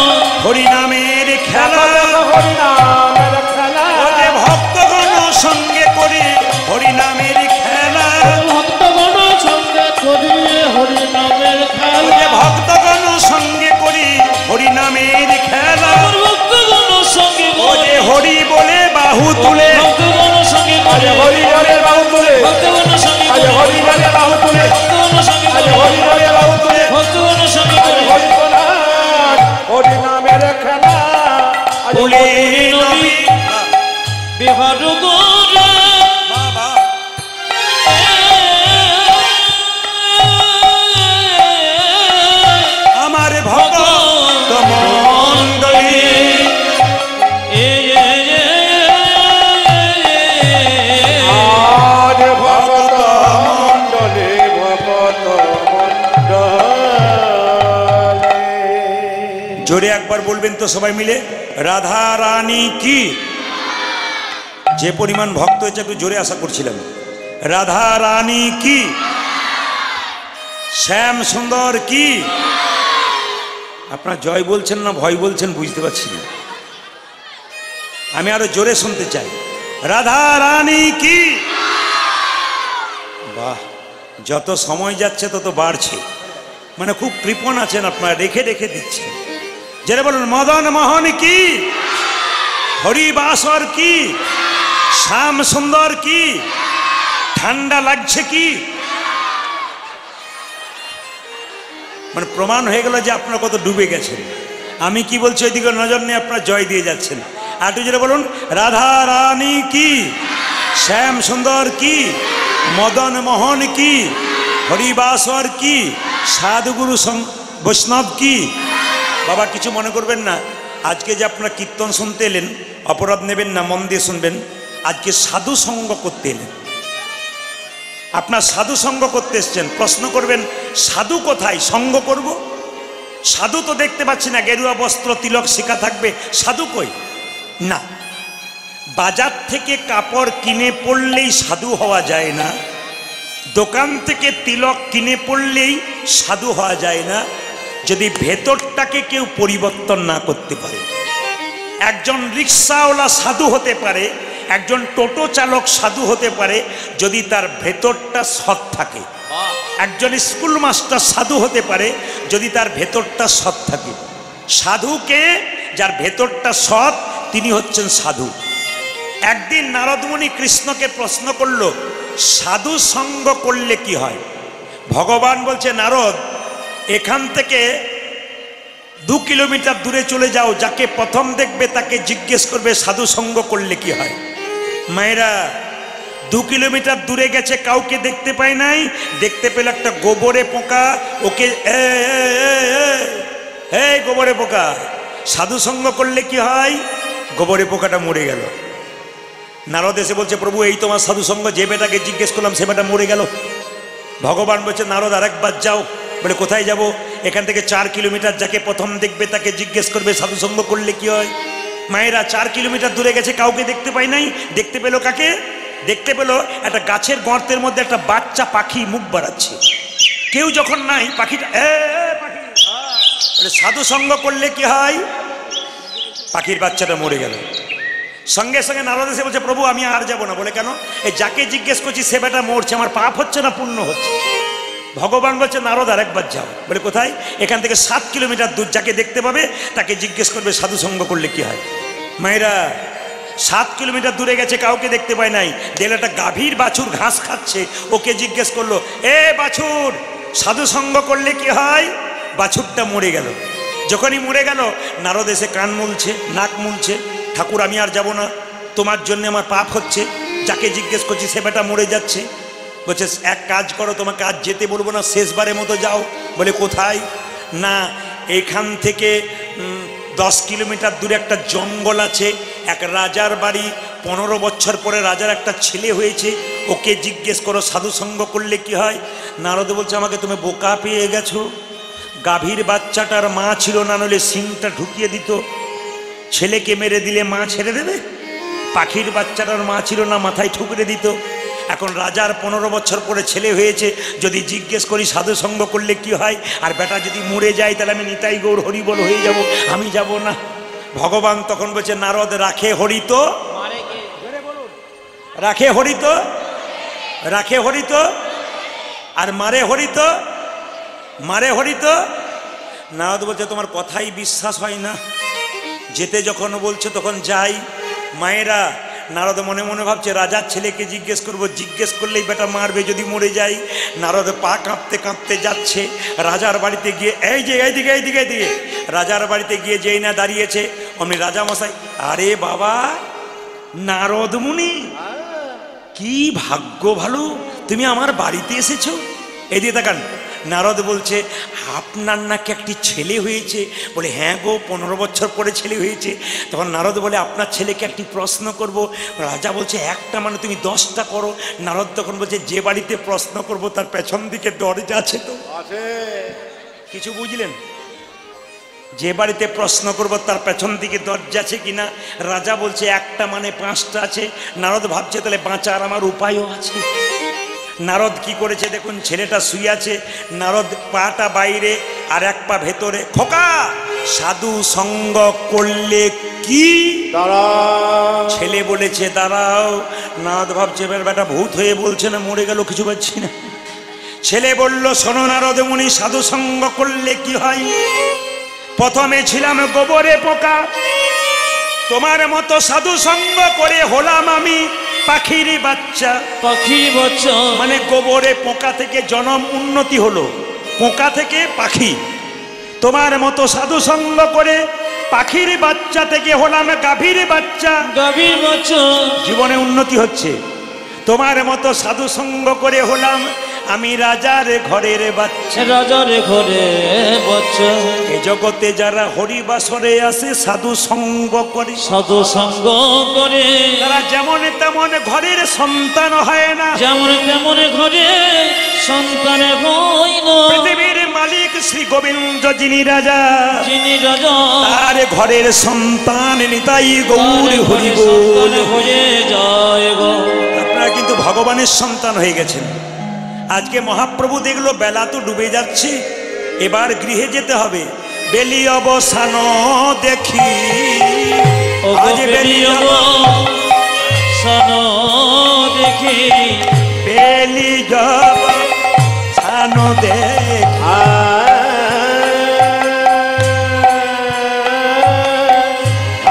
হরিনামের খেলা, হরিনামের খেলা, ওরে ভক্তগণ সঙ্গে করে হরিনামের খেলা, ভক্তগণ সঙ্গে করি হরিনামের খেলা, ওরে ভক্তগণ সঙ্গে করে হরিনামের খেলা, ভক্তগণ সঙ্গে ওরে হরি বলে বাহু তুলে, ভক্তগণ সঙ্গে আজ হরিনামের বাহু তুলে, ভক্তগণ সঙ্গে আজ হরিনামের বাহু তুলে, ভক্তগণ সঙ্গে আজ হরিনামের বাহু তুলে, ভক্তগণ সঙ্গে হরিনাথ হরিনামের খেলা, আজ গুলি নবী বিহার করে বাবা আমার ভক্ত মণ্ডলী জোরে একবার বলবেন তো সবাই মিলে, রাধা রানী কি। যে পরিমাণ ভক্ত হয়েছে একটু জোরে আশা করছিলাম। রাধা রানী কি, শ্যাম সুন্দর কি। আপনারা জয় বলছেন না ভয় বলছেন বুঝতে পারছি না, আমি আরো জোরে শুনতে চাই। রাধা রানী কি। বাহ, যত সময় যাচ্ছে তত বাড়ছে, মানে খুব কৃপণ আছেন আপনারা, রেখে রেখে দিচ্ছেন। যেটা বলুন, মদন মোহন কি, হরিবাসর কি, শ্যাম সুন্দর কি, ঠান্ডা লাগছে কি। মানে প্রমাণ হয়ে গেল যে আপনারা কত ডুবে গেছেন। আমি কি বলছি ওইদিকে নজর নিয়ে আপনারা জয় দিয়ে যাচ্ছেন। আর একটু যেটা বলুন, রাধা রানী কি, শ্যাম সুন্দর কি, মদন মোহন কি, হরিবাসর কি, সাধুগুরু বৈষ্ণব কি। বাবা কিছু মনে করবেন না, আজকে যে আপনারা কীর্তন শুনতে এলেন অপরাধ নেবেন না, মন দিয়ে শুনবেন। আজকে সাধু সঙ্গ করতে এলেন, আপনার সাধু সঙ্গ করতে এসছেন। প্রশ্ন করবেন সাধু কোথায়, সঙ্গ করব। সাধু তো দেখতে পাচ্ছি না, গেরুয়া বস্ত্র তিলক শিখা থাকবে, সাধু কই না। বাজার থেকে কাপড় কিনে পড়লেই সাধু হওয়া যায় না, দোকান থেকে তিলক কিনে পড়লেই সাধু হওয়া যায় না, যদি ভেতরটাকে কেউ পরিবর্তন না করতে পারে। একজন রিক্সাওয়ালা সাধু হতে পারে, একজন টোটো চালক সাধু হতে পারে যদি তার ভেতরটা সৎ থাকে। একজন স্কুল মাস্টার সাধু হতে পারে যদি তার ভেতরটা সৎ থাকে। সাধুকে যার ভেতরটা সৎ তিনি হচ্ছেন সাধু। একদিন নারদমুনি কৃষ্ণকে প্রশ্ন করল, সাধু সঙ্গ করলে কি হয়। ভগবান বলছে, নারদ এখান থেকে 2 কিলোমিটার দূরে চলে যাও, যাকে প্রথম দেখবে তাকে জিজ্ঞেস করবে সাধু সঙ্গ করলে কি হয়। মায়েরা 2 কিলোমিটার দূরে গেছে, কাউকে দেখতে পায় নাই, দেখতে পেল একটা গোবরে পোকা। ওকে এই গোবরে পোকা, সাধু সঙ্গ করলে কি হয়। গোবরে পোকাটা মরে গেল। নারদ এসে বলছে, প্রভু এই তোমার সাধু সঙ্গ, যে বেটাকে জিজ্ঞেস করলাম সে বেটা মরে গেল। ভগবান বলছে, নারদ আরেকবার যাও। বলে কোথায় যাব। এখান থেকে 4 কিলোমিটার, যাকে প্রথম দেখবে তাকে জিজ্ঞেস করবে সাধু সঙ্গ করলে কি হয়। মায়েরা 4 কিলোমিটার দূরে গেছে, কাউকে দেখতে পাই নাই, দেখতে পেল কাকে, দেখতে পেল একটা গাছের গর্তের মধ্যে একটা বাচ্চা পাখি মুখ বাড়াচ্ছে। কেউ যখন নাই, পাখিটা সাধু সঙ্গ করলে কি হয়, পাখির বাচ্চাটা মরে গেল। সঙ্গে সঙ্গে নারদ এসে বলছে, প্রভু আমি আর যাব না। বলে কেন, এই যাকে জিজ্ঞেস করছি সে বেটা মরছে, আমার পাপ হচ্ছে না পুণ্য হচ্ছে। ভগবান বলছে, নারদ আরেকবার যাও। বলে কোথায়, এখান থেকে 7 কিলোমিটার দূর, যাকে দেখতে পাবে তাকে জিজ্ঞেস করবে সাধু সঙ্গ করলে কি হয়। মায়েরা 7 কিলোমিটার দূরে গেছে, কাউকে দেখতে পায় নাই, দেখলে একটা গাভীর বাছুর ঘাস খাচ্ছে, ওকে জিজ্ঞেস করলো, এ বাছুর সাধু সঙ্গ করলে কি হয়। বাছুরটা মরে গেল। যখনই মরে গেল, নারদ এসে কান মুলছে, নাক মুলছে, ঠাকুর আমি আর যাব না, তোমার জন্য আমার পাপ হচ্ছে, যাকে জিজ্ঞেস করছি সে বেটা মরে যাচ্ছে। বলছে, এক কাজ করো, তোমাকে আজ যেতে বলবো না, শেষবারের মতো যাও। বলে কোথায়, না এখান থেকে 10 কিলোমিটার দূরে একটা জঙ্গল আছে, এক রাজার বাড়ি, 15 বছর পরে রাজার একটা ছেলে হয়েছে, ওকে জিজ্ঞেস করো সাধু সঙ্গ করলে কি হয়। নারদ বলছে, আমাকে তুমি বোকা পেয়ে গেছো। গাভীর বাচ্চাটার মা ছিল না, নইলে সিংটা ঢুকিয়ে দিত। ছেলেকে মেরে দিলে মা ছেড়ে দেবে। পাখির বাচ্চাটার মা ছিল না, মাথায় ঠুকরে দিত। এখন রাজার 15 বছর পরে ছেলে হয়েছে, যদি জিজ্ঞেস করি সাধু সঙ্গ করলে কি হয়, আর বেটা যদি মরে যায় তাহলে আমি নিতাই গৌর হরিবল হয়ে যাব, আমি যাব না। ভগবান তখন বলছে, নারদ রাখে হরিত, রাখে হরিত, রাখে হরিত, আর মারে হরিত, মারে হরিত। নারদ বলছে, তোমার কথাই বিশ্বাস হয় না, যেতে যখন বলছে তখন যাই। মায়েরা, নারদ মনে মনে ভাবছে, রাজার ছেলেকে জিজ্ঞেস করব, জিজ্ঞেস করলেই বেটা মারবে যদি মরে যাই। নারদ পা কাঁপতে কাঁপতে যাচ্ছে রাজার বাড়িতে গিয়ে, এই যে এইদিকে এইদিকে এইদিকে, রাজার বাড়িতে গিয়ে যেই না দাঁড়িয়েছে অমনি রাজা মশাই, আরে বাবা নারদ মুনি, কি ভাগ্য ভালো, তুমি আমার বাড়িতে এসেছো। এদিকে তাকান। নারদ বলছে, আপনার নাকি একটি ছেলে হয়েছে। বলে, হ্যাঁ গো, 15 বছর পরে ছেলে হয়েছে। তখন নারদ বলে, আপনার ছেলেকে একটি প্রশ্ন করব। রাজা বলছে, একটা মানে তুমি 10টা করো। নারদ তখন বলছে, যে বাড়িতে প্রশ্ন করব তার পেছন দিকে দরজা আছে তো? আছে। কিছু বুঝলেন? যে বাড়িতে প্রশ্ন করব তার পেছন দিকে দরজা আছে কিনা। রাজা বলছে একটা মানে 5টা আছে। নারদ ভাবছে তাহলে বাঁচার আমার উপায়ও আছে। নারদ কি করেছে দেখুন, ছেলেটা শুয়ে আছে, নারদ পাটা বাইরে আর এক পা ভেতরে। খোকা, সাধু সঙ্গ করলে কি? দাঁড়াও। ছেলে বলেছে দাঁড়াও। নারদ ভাবছে এবার বেটা ভূত হয়ে বলছে না মরে গেল কিছু পাচ্ছি না। ছেলে বলল শোনো নারদ মুনি, সাধু সঙ্গ করলে কি হয়? প্রথমে ছিলাম গোবরে পোকা, তোমার মতো সাধু সঙ্গ করে হলাম আমি পাখির বাচ্চা। পাখির বাচ্চা মানে গোবরে পোকা থেকে জন্ম উন্নতি হলো, পোকা থেকে পাখি। তোমার মতো সাধু সঙ্গ করে পাখির বাচ্চা থেকে হলাম গাভীর বাচ্চা। গাভীর বাচ্চা জীবনে উন্নতি হচ্ছে। তোমার মতো সাধু সঙ্গ করে হলাম আমি রাজার ঘরের বাচ্চা। রাজার ঘরে বাচ্চা। এ জগতে যারা হরিবাসরে আসে সাধু সঙ্গ করে, সাধু সঙ্গ করে তারা যেমন তেমন ঘরের সন্তান হয় না। যেমন তেমন ঘরে সন্তান হয় না। পৃথিবীর মালিক শ্রী গোবিন্দ যিনি রাজা, যিনি রাজা তার ঘরের সন্তান নিতাই গৌর তার হরি ঘরে বল। সন্তান হয়ে যায় গো। আপনারা কিন্তু ভগবানের সন্তান হয়ে গেছেন। আজকে মহাপ্রভু দেখলো বেলা তো ডুবে যাচ্ছে, এবার গৃহে যেতে হবে। বেলি অবসান দেখি, আজ বেলি অবসান দেখি, বেলি অবসান দেখি।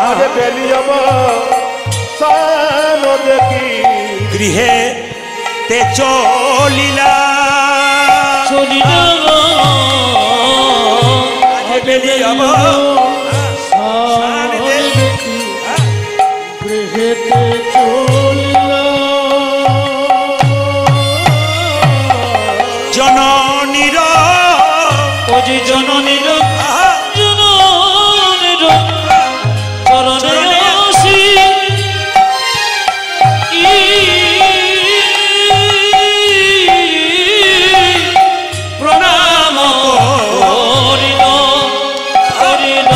আজ বেলি অবসান দেখি, গৃহে তে চলিলা, চলিলা আজ বেলি অবসান দেখি। গৃহেতে চলিলা। জননীর ওজি জননীর আহা, জননীর চরণে আসি প্রণাম হরিণ হরিণ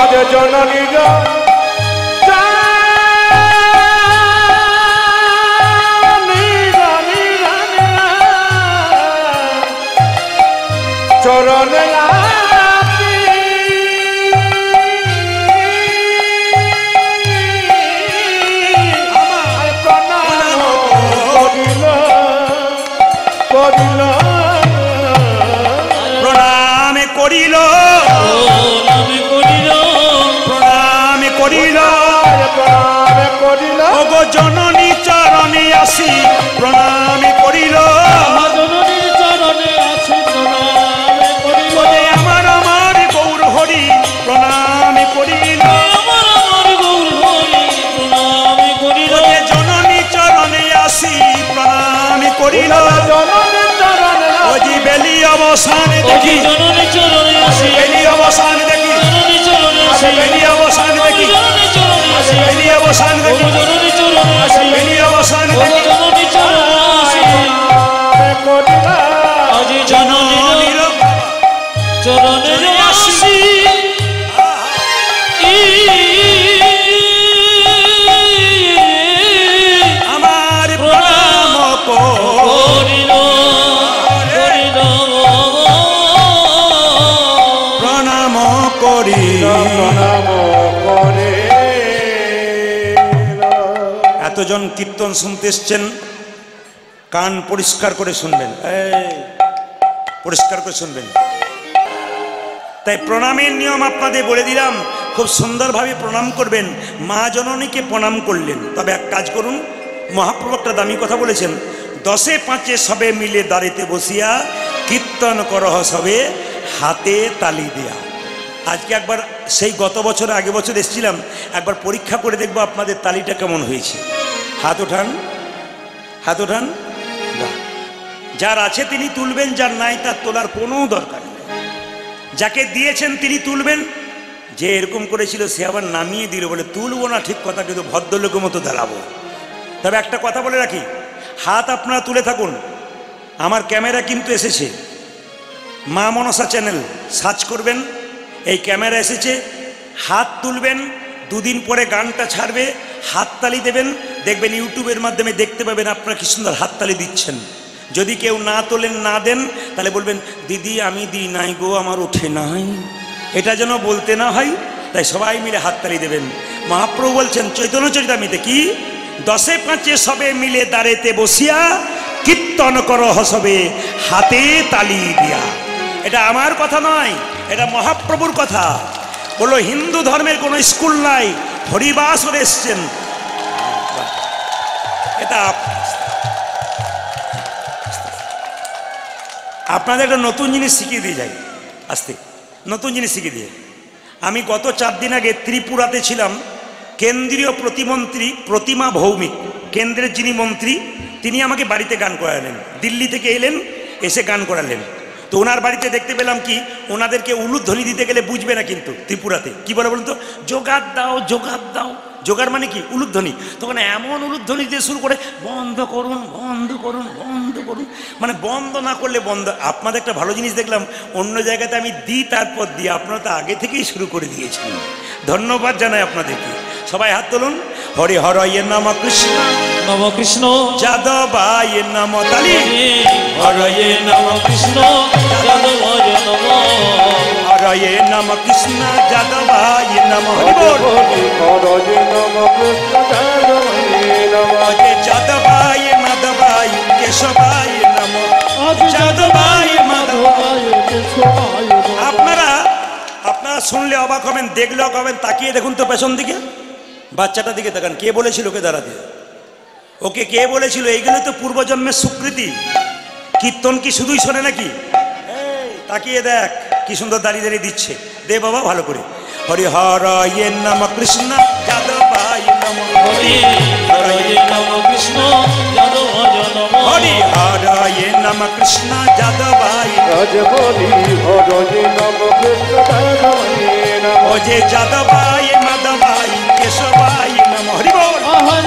আজ জননী চরণে আপি আমায় প্রণাম করিল করিল প্রণাম করিল, প্রণাম করিল প্রণাম করিল। প্রণাম করিল ওগো জননী চরণে আসি প্রণাম করিল। জননীর চরণে আছে প্রণাম করিল। ওরে আমার আমার গৌর হরি প্রণাম করিল। আমার আমার গৌর হরি প্রণাম করিল। ওরে জননী চরণে আসি প্রণাম করিল। জননী চরণে ওজি বেলি অবসান ওজি দেখি, জননী চরণে আসি, বেলি অবসান দেখি, জননী চরণে আসি, বেলি অবসান দেখি, জননী চরণে আসি, বেলি অবসান দেখি, জননী চরণে আসি, বেলি অবসান দেখি। জননী চরণে আসি। করিল আজি জননীর চরণে আসি আমার প্রণাম করিল করিল প্রণাম করি। প্রণাম করে এতজন কীর্তন শুনতে এসছেন, কান পরিষ্কার করে শুনবেন, পরিষ্কার করে শুনবেন। তাই প্রণামের নিয়ম আপনাদের বলে দিলাম, খুব সুন্দরভাবে প্রণাম করবেন। মা জননীকে প্রণাম করলেন, তবে এক কাজ করুন, মহাপ্রভু একটা দামি কথা বলেছেন, 10 5 সবে মিলে দাঁড়িতে বসিয়া কীর্তন করহ সবে হাতে তালি দেয়া। আজকে একবার সেই গত বছর আগে বছর এসেছিলাম, একবার পরীক্ষা করে দেখবো আপনাদের তালিটা কেমন হয়েছে। হাত ওঠান, হাত ওঠান। বাহ। যার আছে তিনি তুলবেন, যার নাই তার তোলার কোনো দরকার নেই। যাকে দিয়েছেন তিনি তুলবেন, যে এরকম করেছিল সে আবার নামিয়ে দিল, বলে তুলবো না ঠিক কথা, কিন্তু ভদ্রলোকের মতো দাঁড়াবো। তবে একটা কথা বলে রাখি, হাত আপনারা তুলে থাকুন, আমার ক্যামেরা কিন্তু এসেছে, মা মনসা চ্যানেল সার্চ করবেন, এই ক্যামেরা এসেছে, হাত তুলবেন, দুদিন পরে গানটা ছাড়বে, হাততালি দেবেন, দেখবেন ইউটিউবের মাধ্যমে দেখতে পাবেন আপনারা কি সুন্দর হাততালি দিচ্ছেন। যদি কেউ না তোলেন, না দেন, তাহলে বলবেন দিদি আমি দিই নাই গো, আমার ওঠে নাই, এটা যেন বলতে না হয়। তাই সবাই মিলে হাততালি দেবেন। মহাপ্রভু বলছেন চৈতন্য চরিতামৃতে কি, 10-5 সবে মিলে দাঁড়েতে বসিয়া কীর্তন কর হসবে হাতে তালি দিয়া। এটা আমার কথা নয়, এটা মহাপ্রভুর কথা। বললো হিন্দু ধর্মের কোনো স্কুল নাই, হরিবাসর এসছেন। এটা আপনাদের একটা নতুন জিনিস শিখিয়ে দিয়ে যাই, আস্তে নতুন জিনিস শিখিয়ে দিয়ে। আমি গত 4 দিন আগে ত্রিপুরাতে ছিলাম। কেন্দ্রীয় প্রতিমন্ত্রী প্রতিমা ভৌমিক, কেন্দ্রের যিনি মন্ত্রী, তিনি আমাকে বাড়িতে গান করালেন। দিল্লি থেকে এলেন, এসে গান করালেন। তো ওনার বাড়িতে দেখতে পেলাম কি, ওনাদেরকে উলুধ্বনি দিতে গেলে বুঝবে না কিন্তু ত্রিপুরাতে কি বলে বলুন তো, জোগাড় দাও জোগাড় দাও। জোগাড় মানে কি, উলুধ্বনি। তখন এমন উলুধ্বনি দিয়ে শুরু করে বন্ধ করুন বন্ধ করুন বন্ধ করুন, মানে বন্ধ না করলে বন্ধ। আপনাদের একটা ভালো জিনিস দেখলাম, অন্য জায়গাতে আমি দিই তারপর দিই, আপনারা তো আগে থেকেই শুরু করে দিয়েছেন। ধন্যবাদ জানাই আপনাদেরকে। সবাই হাত তুলুন। হরে হরয়ে নম কৃষ্ণ নম কৃষ্ণ যাদবায় নম তালি, হরয়ে নম কৃষ্ণ যাদবায় নম, হরয়ে নম কৃষ্ণ যাদবায় নম। হরি বল। হরয়ে নম কৃষ্ণ যাদবায় নম, অজে যাদবায় মাধবায় কেশবায় নম, যাদবায় মাধবায়। আপনারা শুনলে অবাক হবেন, দেখলে অবাক হবেন। তাকিয়ে দেখুন তো পেছন দিকে, বাচ্চাটা দিকে তাকান। কে বলেছিল ওকে দাঁড়াতে? ওকে কে বলেছিল? এইগুলো তো পূর্বজন্মের স্বীকৃতি। কীর্তন কি শুধুই শোনে নাকি? তাকিয়ে দেখ কি সুন্দর দাঁড়িয়ে দাঁড়িয়ে দিচ্ছে। দে বাবা ভালো করে। হরি হরয়ে নম কৃষ্ণ যাদবায় নম, হরি হরয়ে নম কৃষ্ণ যাদবায় নম, হরি হরয়ে নম কৃষ্ণ যাদবায়। রাজ বলি হরয়ে নম কৃষ্ণ যাদবায় নম, অজে যাদবায় মাধবায় কেশবায় নম। হরি বল।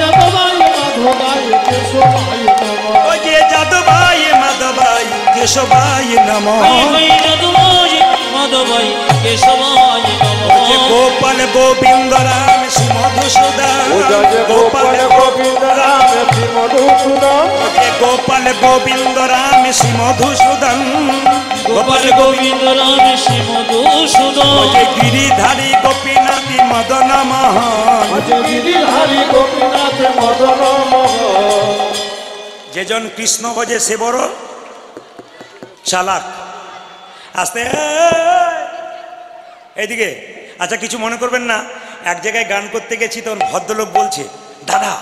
যাদবায় মাধবায় কেশবায় নম, অজে যাদবায় মাধবায় কেশবায় নম, যাদবায় মাধবায় কেশবায় নম, অজে গোপাল গোবিন্দ রাম শ্রী মধুসূদন, উদয় গোপাল গোবিন্দ রাম শ্রী মধুসূদন, অজে গোপাল গোবিন্দ রাম শ্রী মধুসূদন, গোপাল গোবিন্দ রাম শ্রী মধুসূদন, অজে গিরিধারী গোপীনাথী মদন মোহন। গিরিধারী গোপীনাথ মদন মোহন। যেজন কৃষ্ণ ভজে সে বড় চালাক। আস্তে এইদিকে। আচ্ছা কিছু মনে করবেন না, এক জায়গায় গান করতে গেছি, তখন ভদ্রলোক বলছে দাদা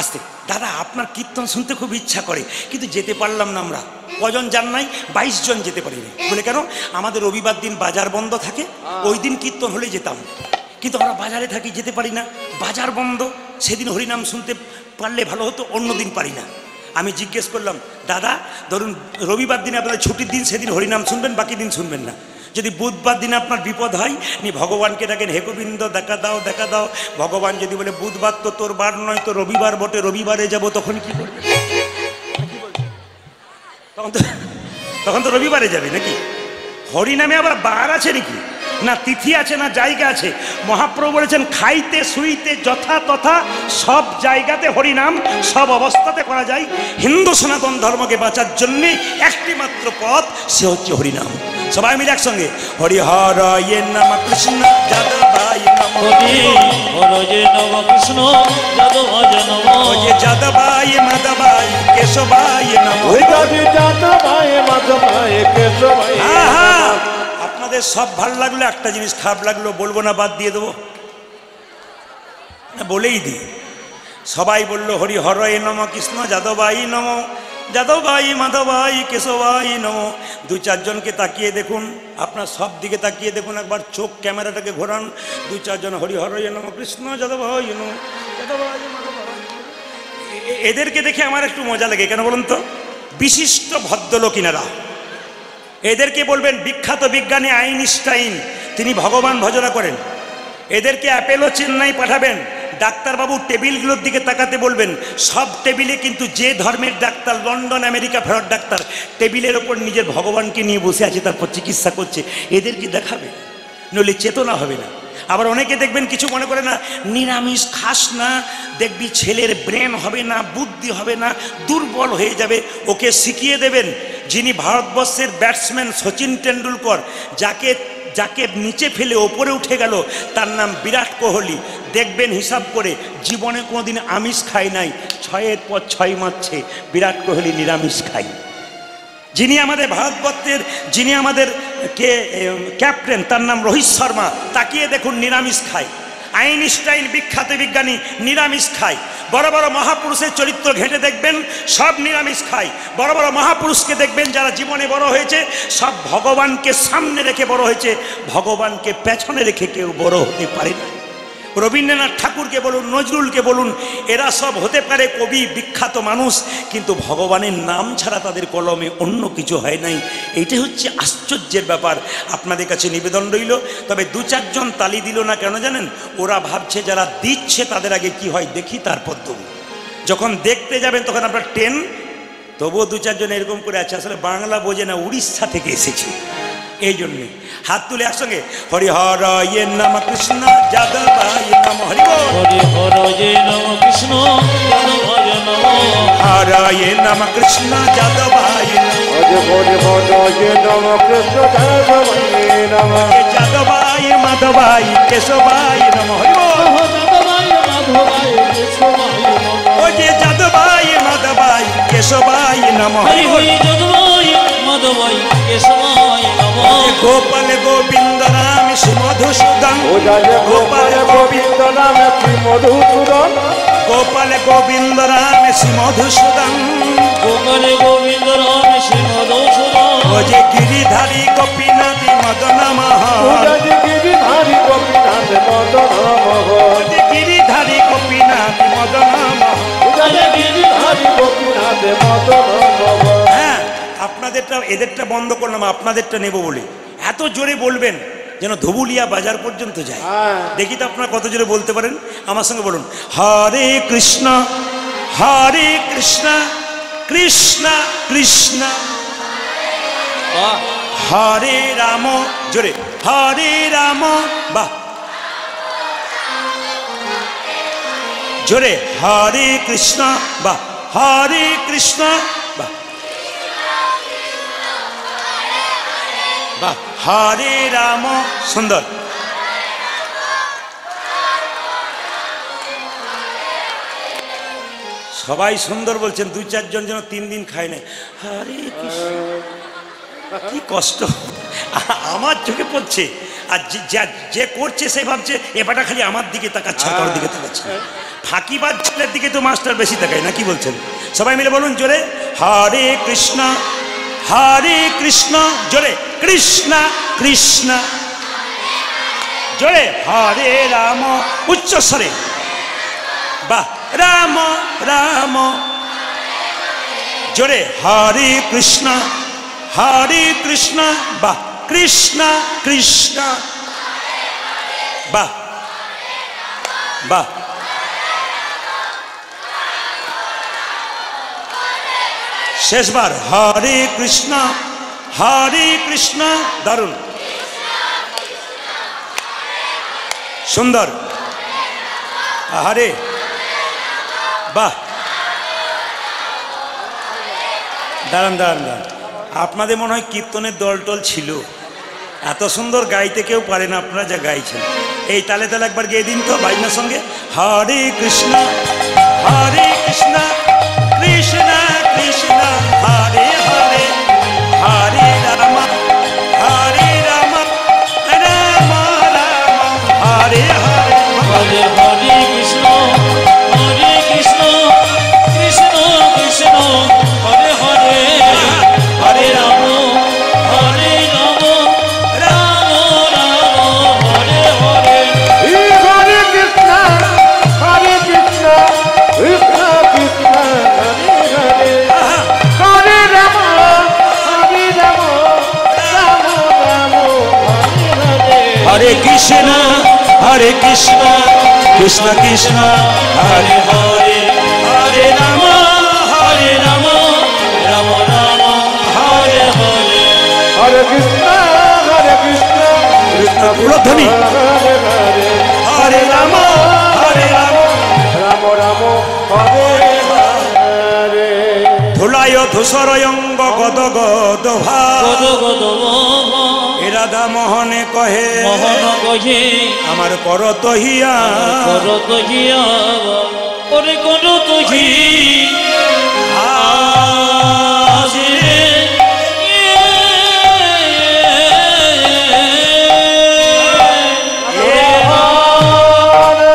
আস্তে, দাদা আপনার কীর্তন শুনতে খুব ইচ্ছা করে, কিন্তু যেতে পারলাম না। আমরা কজন যান নাই? 22 জন যেতে পারিনি। বলে কেন? আমাদের রবিবার দিন বাজার বন্ধ থাকে, ওই দিন কীর্তন হলে যেতাম, কিন্তু আমরা বাজারে থাকি, যেতে পারি না, বাজার বন্ধ। সেদিন হরিনাম শুনতে পারলে ভালো হতো, অন্য দিন পারি না। আমি জিজ্ঞেস করলাম দাদা ধরুন রবিবার দিনে আপনার ছুটির দিন, সেদিন হরিনাম শুনবেন, বাকি দিন শুনবেন না। যদি বুধবার দিনে আপনার বিপদ হয়, নি ভগবানকে ডাকেন, হে গোবিন্দ দেখা দাও দেখা দাও। ভগবান যদি বলে বুধবার তো তোর বার নয়, তো রবিবার বটে, রবিবারে যাব, তখন কি করবে? তখন তো রবিবারে যাবে নাকি? হরিনামে আবার বার আছে নাকি? না তিথি আছে, না জায়গা আছে। মহাপ্রভু বলেছেন খাইতে শুইতে যথা তথা সব জায়গাতে হরিনাম সব অবস্থাতে করা যায়। হিন্দু সনাতন ধর্মকে বাঁচার জন্য একটি মাত্র পথ, সে হচ্ছে হরিনাম। সবাই মিলে একসঙ্গে হরি হরয়ে নম কৃষ্ণ যাদবায় নম, হরি হরয়ে নম কৃষ্ণ যাদবায় নম, অজে যাদবায় মাধবায় কেশবায় নম। যাদবায় মাধবায় কেশবায় আহা! নম। আপনাদের সব ভালো লাগলো, একটা জিনিস খারাপ লাগলো, বলবো না বাদ দিয়ে দেবো? না বলেই দিই। সবাই বলল হরি হরয়ে নম কৃষ্ণ যাদবায় নম, যাদবায় মাধবায় কেশবায় নম। 2-4 জনকে তাকিয়ে দেখুন, আপনার সব দিকে তাকিয়ে দেখুন, একবার চোখ ক্যামেরাটাকে ঘোরান। 2-4 জন হরি হরয়ে নম কৃষ্ণ যাদবায় নম, যাদবায় মাধবায়। এদেরকে দেখে আমার একটু মজা লাগে, কেন বলুন তো? বিশিষ্ট ভদ্রলোক ইনারা। এদেরকে বলবেন বিখ্যাত বিজ্ঞানী আইনস্টাইন, তিনি ভগবান ভজনা করেন। এদেরকে অ্যাপেলো চেন্নাই পাঠাবেন, ডাক্তারবাবু টেবিলগুলোর দিকে তাকাতে বলবেন, সব টেবিলে কিন্তু যে ধর্মের ডাক্তার, লন্ডন আমেরিকা ফেরত ডাক্তার, টেবিলের ওপর নিজের ভগবানকে নিয়ে বসে আছে, তারপর চিকিৎসা করছে। এদের কি দেখাবে? নইলে চেতনা হবে না। আবার অনেকে দেখবেন কিছু মনে করে না, নিরামিষ খাস না, দেখবি ছেলের ব্রেন হবে না, বুদ্ধি হবে না, দুর্বল হয়ে যাবে। ওকে শিখিয়ে দেবেন, যিনি ভারতবর্ষের ব্যাটসম্যান সচিন টেন্ডুলকর, যাকে নিচে ফেলে ওপরে উঠে গেল, তার নাম বিরাট কোহলি। দেখবেন হিসাব করে জীবনে কোনোদিন আমিষ খায় নাই, 6 পর 6 মারছে। বিরাট কোহলি নিরামিষ খায়। যিনি আমাদের ভারতবর্ষের, যিনি আমাদের ক্যাপ্টেন, তার নাম রোহিত শর্মা, তাকিয়ে দেখুন নিরামিষ খায়। আইনস্টাইন বিখ্যাত বিজ্ঞানী নিরামিষ খায়। বড় বড় মহাপুরুষের চরিত্র ঘেঁটে দেখবেন সব নিরামিষ খায়। বড় বড় মহাপুরুষকে দেখবেন যারা জীবনে বড় হয়েছে, সব ভগবানকে সামনে রেখে বড় হয়েছে, ভগবানকে পেছনে রেখে কেউ বড় হতে পারে না। রবীন্দ্রনাথ ঠাকুরকে বলুন, নজরুলকে বলুন, এরা সব হতে পারে কবি, বিখ্যাত মানুষ, কিন্তু ভগবানের নাম ছাড়া তাদের কলমে অন্য কিছু হয় নাই। এইটাই হচ্ছে আশ্চর্যের ব্যাপার। আপনাদের কাছে নিবেদন রইল। তবে 2-4 জন তালি দিল না কেন জানেন? ওরা ভাবছে যারা দিচ্ছে তাদের আগে কি হয় দেখি, তারপর দেবো। যখন দেখতে যাবেন তখন আপনার টেন, তবুও 2-4 জন এরকম করে আছে, আসলে বাংলা বোঝে না, উড়িষ্যা থেকে এসেছে, এই জন্যে। হাত তুলে একসঙ্গে হরিহর ইয়ে নাম কৃষ্ণ যাদবায় নাম হরি হরিহর ইয়ে নাম কৃষ্ণ যাদবায় নম, হর ইয়ে নাম কৃষ্ণ যাদবায় যাদবায় মাধবায় কেশবায় নম হরি যাদবায় মাধবায় কেশবায় নম, ও যে যাদবায় মাধবায় কেশবায় নম হরি হরি যাদবায় মাধবায় কেশবায় নম, গোপাল গোবিন্দ রাম শ্রী মধুসূদন, গোপাল গোবিন্দ নাম শ্রী মধুসূদন, গোপাল গোবিন্দ রাম শ্রী মধুসূদন, গোপাল গোবিন্দ রাম শ্রী মধুসূদন, ও যে গিরিধারী গোপীনাথ মদন মোহন, গিরিধারী গোপীনাথ মদন মোহন, গিরিধারী গোপীনাথ মদন মোহন। গিরিধারী গোপীনাথ মদন মোহন। হ্যাঁ, আপনাদেরটা এদেরটা বন্ধ করলাম, আপনাদেরটা নেব বলে। এত জোরে বলবেন যেন ধুবুলিয়া বাজার পর্যন্ত যায়। দেখি তো আপনারা কত জোরে বলতে পারেন। আমার সঙ্গে বলুন, হরে কৃষ্ণ হরে কৃষ্ণ কৃষ্ণ কৃষ্ণ বাহ, হরে রাম, জোরে হরে রাম, বাহ, জোরে হরে কৃষ্ণ, বাহ, হরে কৃষ্ণ, বাহ, বাহ, হরে রাম, সুন্দর। সবাই সুন্দর বলছেন, 2-4 জন যেন 3 দিন খায় নাই। হরে কৃষ্ণ, কি কষ্ট আমার চোখে পড়ছে। আর যে করছে সে ভাবছে এবারটা খালি আমার দিকে তাকাচ্ছে, কারোর দিকে তাকাচ্ছে। ফাঁকিবাজ ছেলের দিকে তো মাস্টার বেশি তাকায় না, কি বলছেন? সবাই মিলে বলুন জোরে, হরে কৃষ্ণ হরে কৃষ্ণ, জোরে কৃষ্ণ কৃষ্ণ, জোরে হরে রাম, উচ্চস্বরে, বাহ, রাম রাম, জোরে হরে কৃষ্ণ বাহ, কৃষ্ণ কৃষ্ণ, বাহ বাহ, শেষবার হরে কৃষ্ণ দারুণ, সুন্দর, হরে, বাহ, দাঁড়ান দাঁড়ান দাঁড়ান। আপনাদের মনে হয় কীর্তনের দল ছিল, এত সুন্দর গাইতে কেউ পারে না, আপনারা যা গাইছেন। এই তালে তালে একবার গেয়ে দিন তো বাইনার সঙ্গে, হরে কৃষ্ণ কৃষ্ণ কৃষ্ণ হরে হরে, হরে রাম রাম রাম হরে হরে, হরে হরে কৃষ্ণ কৃষ্ণ কৃষ্ণ হরে হরে, হরে রাম রাম রাম হরে হরে। হরে কৃষ্ণ কৃষ্ণ কৃষ্ণ হরে হরে, হরে রাম রাম রাম হরে হরে। হরে কৃষ্ণ কৃষ্ণ কৃষ্ণ হরে হরে, হরে রাম রাম রাম হরে হরে। হরে কৃষ্ণ কৃষ্ণ উলধ্বনি। হরে হরে, হরে রাম রাম রাম হরে হরে। ধুলায় ধূসরয়ঙ্গ গদ গদ ভাব, গদ গদ এ রাধা মোহনে কহে মোহন কহে আমার করত হিয়া, করত হিয়া ওরে করত হি আসিরে হরে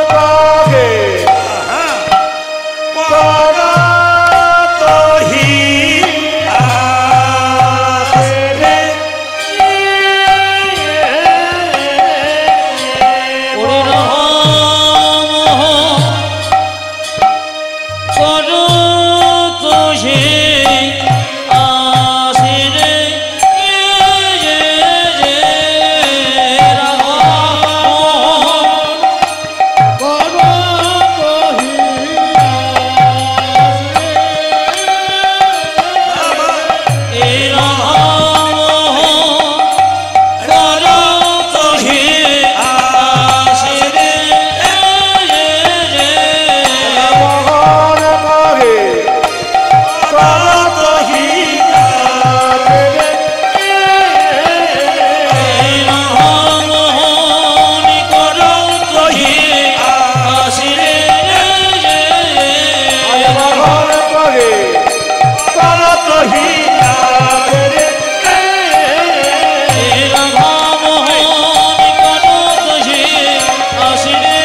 কাগে করত হিয়া রে। ওরে রাম করত হি আসিরে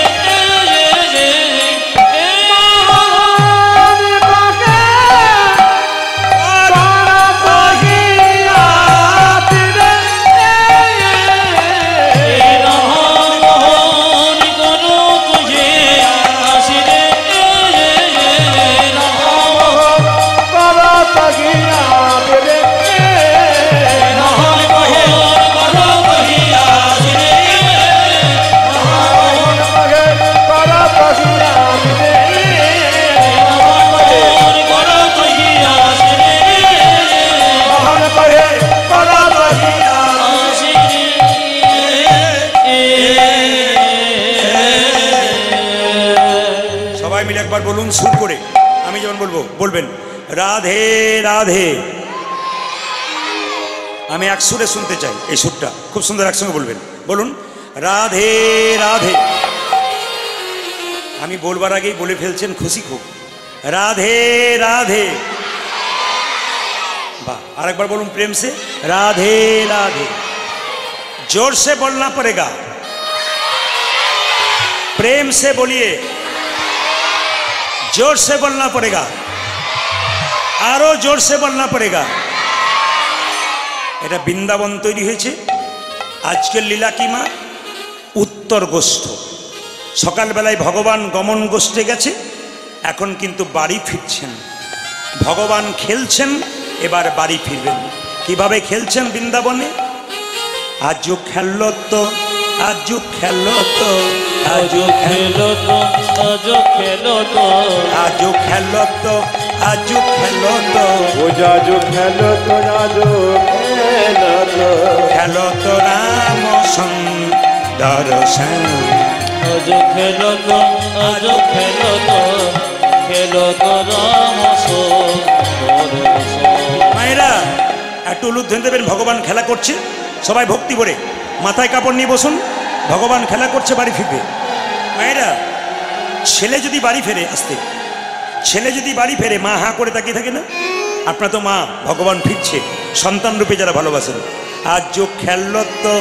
রাম সবাই মিলে একবার বলুন সুর করে, আমি যেমন বলবো বলবেন রাধে রাধে। আমি এক সুরে শুনতে চাই এই সুরটা, খুব সুন্দর একসঙ্গে বলবেন। বলুন রাধে রাধে। আমি বলবার আগেই বলে ফেলছেন, খুশি খুব। রাধে রাধে। वाह, आरेकबार बोलूं प्रेम से राधे राधे। जोर से बोलना पड़ेगा, प्रेम से बोलिए, जोर से बोलना पड़ेगा, आरो जोर से बोलना पड़ेगा। এটা বৃন্দাবন তৈরি হয়েছে। আজকের লীলা কি মা? উত্তর গোষ্ঠ। সকালবেলায় ভগবান গমন গোষ্ঠে গেছে, এখন কিন্তু বাড়ি ফিরছেন। ভগবান খেলছেন, এবার বাড়ি ফিরবেন। কিভাবে খেলছেন বৃন্দাবনে? আজও খেললো তো, আজও খেললো তো, আজও খেলো তো, আজও খেলো তো, আজও খেললো তো, আজও খেলো তো, যাজো খেলো তো, যাজো খেলো তো, খেলো তো রাম সুন্দর শ্যাম। আজও খেলো তো, আজও খেলো তো, খেলো তো রাম সুন্দর শ্যাম। মায়েরা একটু উলুধ্বনি দেবেন, ভগবান খেলা করছে। সবাই ভক্তি করে মাথায় কাপড় নিয়ে বসুন। ভগবান খেলা করছে, বাড়ি ফিরবে। মায়েরা, ছেলে যদি বাড়ি ফেরে, আসতে ছেলে যদি বাড়ি ফেরে, মা হাঁ করে তাকিয়ে থাকে না? আপনার তো মা, ভগবান ফিরছে, সন্তান রূপে যারা ভালোবাসেন। আজও খেললো তো,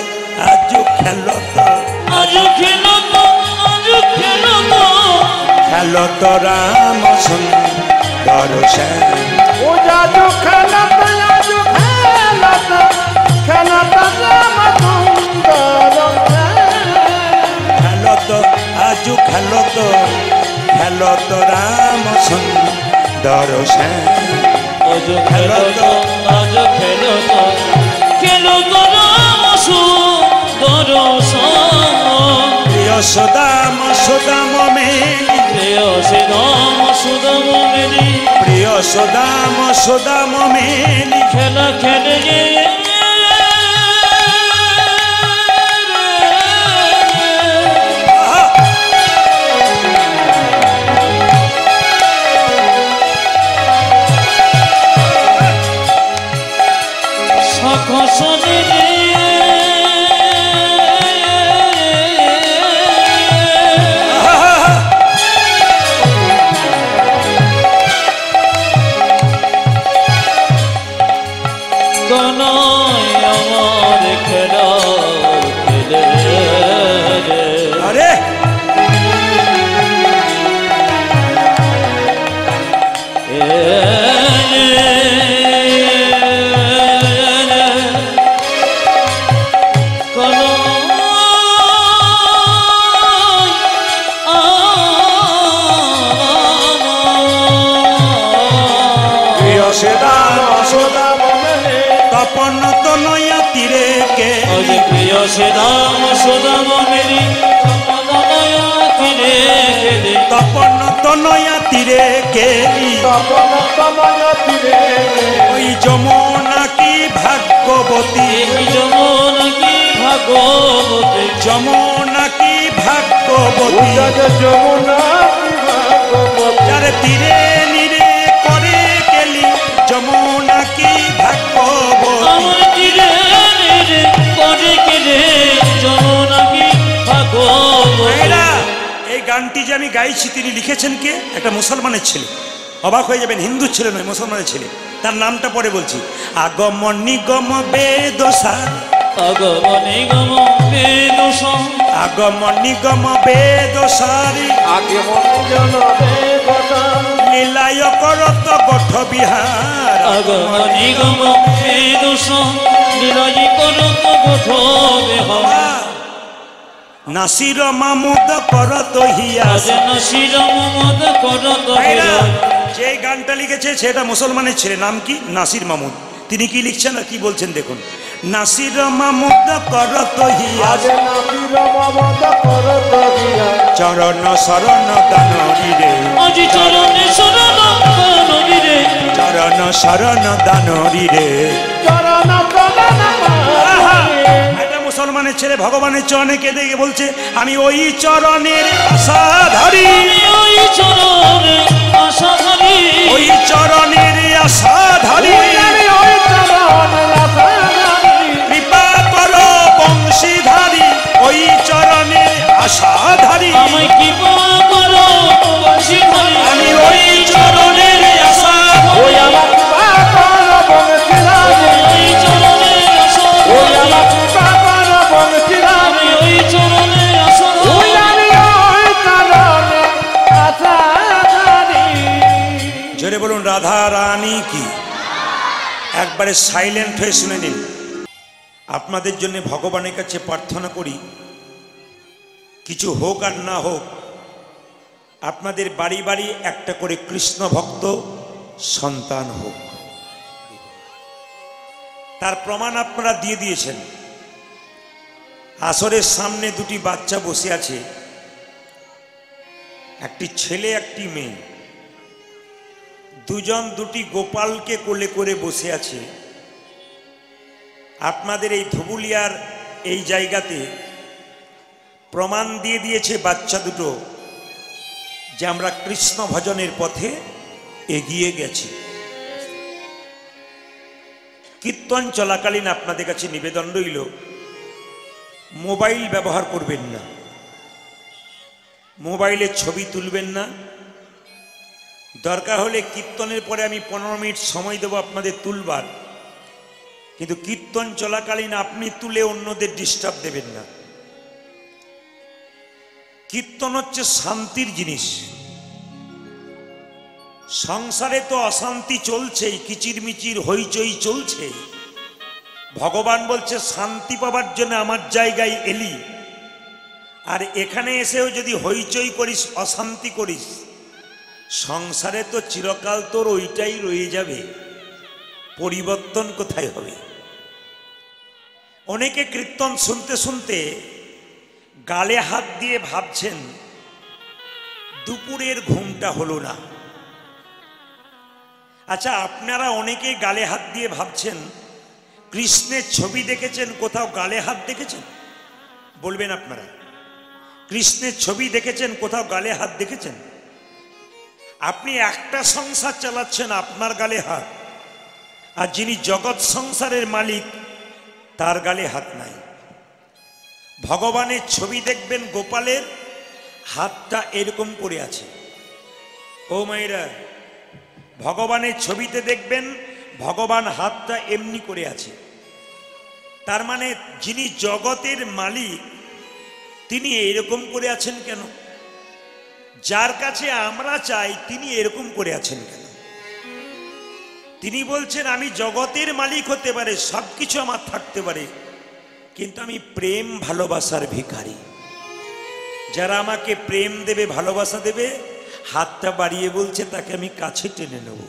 আজও খেললো তো, আজও খেলো তো, আজও খেলো তো, খেলো তো রাম সুন্দর শ্যাম। ও যাজো খেলো তো, যাজো খেলো তো, খেলো তো রাম সুন্দর শ্যাম। খেলো তো, আজও খেলো তো, খেলো তো রাম সুন্দর শ্যাম। আজও খেলো তো, আজও খেলো তো, খেলো তো রাম সুন্দর শ্যাম। প্রিয় সুদাম সুদাম মেলি, প্রিয় শ্রীরাম সুদাম মেলি, প্রিয় সুদাম সুদাম মেলি, খেলা খেলে যে শাখা সজে আমার খেলা খেলে আরে প্রিয় সুদাম সুদাম মেলি, তপন তনয়া তীরে কে প্রিয় শ্রীরাম সুদাম মেলি, ফিরে খেলে তপন তনয়া তীরে কেলি, তপন তনয় তীরে ওই যমুনা কি ভাগ্যবতী, যমুনা কি ভাগবতী, যমুনা কি ভাগ্যবতী, উদয় যমুনা ভাগবতী যার তীরে নিরে করে কেলি, যমুনা কি ভাগ্যবতী। আমার তীরে রে করে কেলে যমুনা কি ভাগবতী। ভাইরা, এই গানটি যে আমি গাইছি তিনি লিখেছেন কে? একটা মুসলমানের ছেলে। অবাক হয়ে যাবেন, হিন্দু ছেলে নয়, মুসলমানের ছেলে। তার নামটা পরে বলছি। আগম নিগম বেদসার, আগম নিগম বেদোষ, আগম নিগম বেদসারি, আগে মন বেদসার লীলায় করত গঠ বিহার, আগম নিগম বেদোষ, নিরজি করত গোঠবে হওয়া, নাসির মামুদ করত হিয়াস। যেন শিরমদ করত ভাইরা, বিরোধ। যে গানটা লিখেছে সেটা মুসলমানের ছেলে, নাম কি? নাসির মামুদ। তিনি কি লিখছেন আর কি বলছেন দেখুন। নাসির মামুদ করত হিয়াস, আগে নাসির মমদ করত হিয়া চরণ শরণ দানরি রে, আজি চরণে শরণ কানরি রে, চরণ শরণ দানরি রে। চরণ প্রণাম আহা! একটা মুসলমানের ছেলে ভগবানের চরণে কেঁদে গিয়ে বলছে, আমি ওই চরণের আশাধারী, আমি ওই চরণে আশাধারী, ওই চরণের আশাধারী, আমি ওই চরণ রাধারানী কৃপা করো বংশীধারী, ওই চরণের আশাধারী, আমায় কি করো বংশীধারী, আমি ওই চরণের ওই আশাধারী। আমার পাপন বংশীরানী ওই চরণে ওই আমার আশাধারী, পাপন বংশীরানী আমি ওই চরণে ওই আশাধারী। আমি ওই চরণে আশাধারী জোরে বলুন রাধা রানী কি। একবারে সাইলেন্ট হয়ে শুনে নিন। আপনাদের জন্য ভগবানের কাছে প্রার্থনা করি, কিছু হোক আর না হোক, আপনাদের বাড়ি বাড়ি একটা করে কৃষ্ণ ভক্ত সন্তান হোক। তার প্রমাণ আপনারা দিয়ে দিয়েছেন। আসরের সামনে দুটি বাচ্চা বসে আছে, একটি ছেলে একটি মেয়ে, দুজন দুটি গোপালকে কোলে করে বসে আছে। আপনাদের এই ধুবুলিয়ার এই জায়গাতে প্রমাণ দিয়ে দিয়েছে বাচ্চা দুটো যে আমরা কৃষ্ণ ভজনের পথে এগিয়ে গেছি। কীর্তন চলাকালীন আপনাদের কাছে নিবেদন রইল, মোবাইল ব্যবহার করবেন না, মোবাইলে ছবি তুলবেন না। দরকার হলে কীর্তনের পরে আমি 15 মিনিট সময় দেব আপনাদের তুলবার, কিন্তু কীর্তন চলাকালীন আপনি তুলে অন্যদের ডিস্টার্ব দেবেন না। কীর্তন হচ্ছে শান্তির জিনিস। সংসারে তো অশান্তি চলছেই, কিচিরমিচির হইচই চলছে। ভগবান বলছে শান্তি পাবার জন্য আমার জায়গায় এলি, আর এখানে এসেও যদি হইচই করিস, অশান্তি করিস, সংসারে তো চিরকাল তোর ওইটাই রয়ে যাবে, পরিবর্তন কোথায় হবে? অনেকে কীর্তন শুনতে শুনতে গালে হাত দিয়ে ভাবছেন দুপুরের ঘুমটা হলো না। আচ্ছা, আপনারা অনেকে গালে হাত দিয়ে ভাবছেন কৃষ্ণের ছবি দেখেছেন, কোথাও গালে হাত দেখেছেন? বলবেন আপনারা। কৃষ্ণের ছবি দেখেছেন, কোথাও গালে হাত দেখেছেন? আপনি একটা সংসার চালাচ্ছেন, আপনার গালে হাত, আর যিনি জগৎ সংসারের মালিক তার গালে হাত নাই। ভগবানের ছবি দেখবেন, গোপালের হাতটা এরকম করে আছে। ও মায়েরা, ভগবানের ছবিতে দেখবেন ভগবান হাতটা এমনি করে আছে। তার মানে যিনি জগতের মালিক তিনি এরকম করে আছেন কেন? যার কাছে আমরা চাই তিনি এরকম করে আছেন কেন? তিনি বলছেন আমি জগতের মালিক হতে পারে, সবকিছু আমার থাকতে পারে, কিন্তু আমি প্রেম ভালোবাসার ভিখারি। যারা আমাকে প্রেম দেবে, ভালোবাসা দেবে, হাতটা বাড়িয়ে বলছে তাকে আমি কাছে টেনে নেব।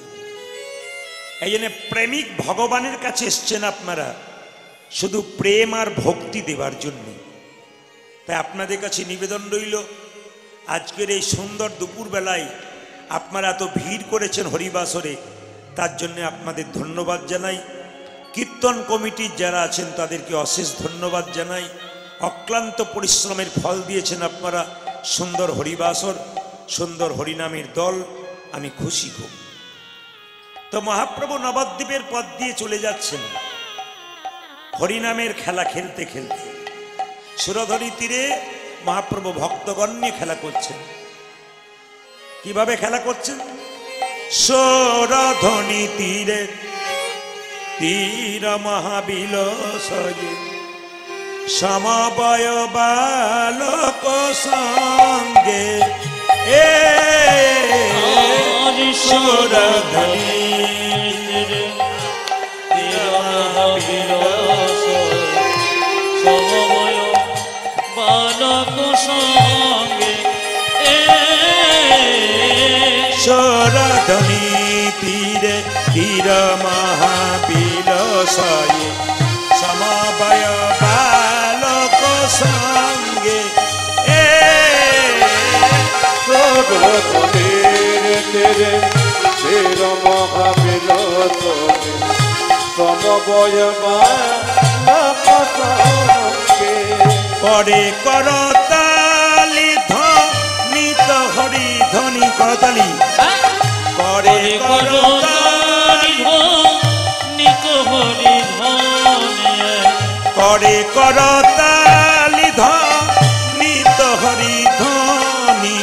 এই জন্য প্রেমিক ভগবানের কাছে এসছেন আপনারা শুধু প্রেম আর ভক্তি দেবার জন্য। তাই আপনাদের কাছে নিবেদন রইল, আজকের এই সুন্দর দুপুরবেলায় আপনারা এত ভিড় করেছেন হরিবাসরে, তার জন্য আপনাদের ধন্যবাদ জানাই। কীর্তন কমিটির যারা আছেন তাদেরকে অশেষ ধন্যবাদ জানাই। অক্লান্ত পরিশ্রমের ফল দিয়েছেন আপনারা। সুন্দর হরিবাসর, সুন্দর হরিনামের দল, আমি খুশি খুব। তো মহাপ্রভু নবদ্বীপের পথ দিয়ে চলে যাচ্ছেন হরিনামের খেলা খেলতে খেলতে। সুরধনী তীরে মহাপ্রভু ভক্তগণ নিয়ে খেলা করছেন। কিভাবে খেলা করছেন? সুরধনী তীরে তীর মহাবিলাসে সমবয় বালক সঙ্গে সুরধনী সমবয় বালক সঙ্গে সুরধনী তীরে তীর মহাবিলাসে সমবয় বালক সঙ্গে সুরধনীর তীরে তীর মহাবিলাসে সমবয় বালক সঙ্গে করে করতালি ধ্বনিত হরি ধ্বনি করতালি করে করতালি নিত হরি ধ্বনি করে করতালি ধ্বনিত হরি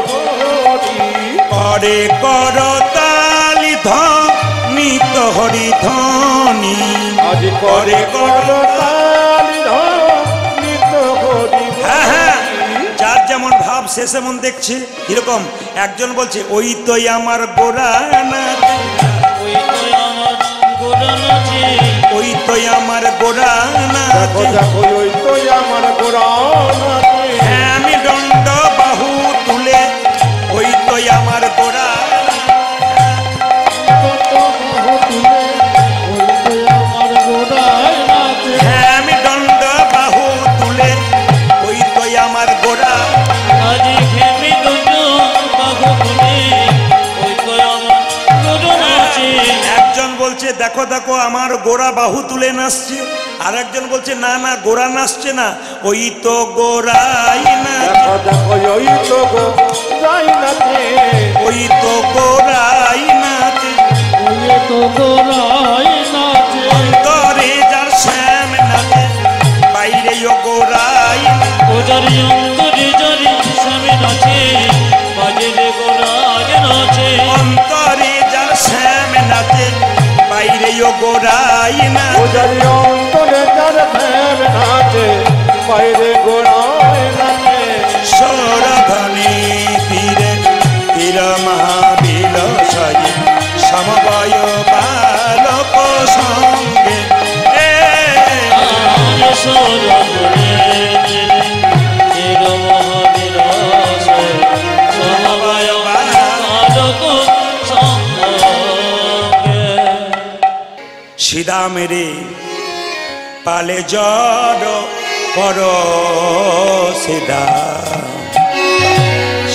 ধ্বনি করে করতালি ধ্বনিত হরি ধ্বনি আজ করে করতালি ধ্বনিত হরি। হ্যাঁ হ্যাঁ, যার যেমন ভাব সে সেমন দেখছে। এরকম একজন বলছে ওই তোই আমার গোরা নাচে, ওই তো আমার গোরা নাচে, ওই তোই আমার গোরা দেখো নাচে, দেখো ওই তো আমার গোরা নাচে। হ্যাঁ আমি দণ্ড বাহু তুলে ওই তোই আমার গোরা, হ্যাঁ আমি দণ্ড বাহু তুলে ওই তোই আমার গোরা। আজি ঘেমে দুটো বাহু তুলে ওই তো আমার গোরা দেখো আমার গোড়া বাহু তুলে নাচছে, আর একজন বলছে না না গোড়া নাচছে না, ওই তো গোড়াই নাচে, দেখো দেখো ওই তো গো যাই নাচে, ওই তো গোড়াই নাচে, ওই তো গোড়াই নাচে, অন্তরে যার শ্যাম নাচে, বাইরে ও গোড়াই নাচে। ও যারি অন্তরে যারি স্বামী নাচে, বাজরে গোড়াই নাচে, অন্তরে যার শ্যাম নাচে, বাইরে ও গোড়াই নাচে। ওজারি অন্তরে যার প্রেম নাচে, বাইরে গোড়ায় নাচে। সৌরধনী তীরে তীর মহাবিলসয় সমবয় বালক সঙ্গে আরে সরবরে চির মহাবিলাস, সমবায় বালক সঙ্গে। সিদা মেরে পালে জড় কর সিদা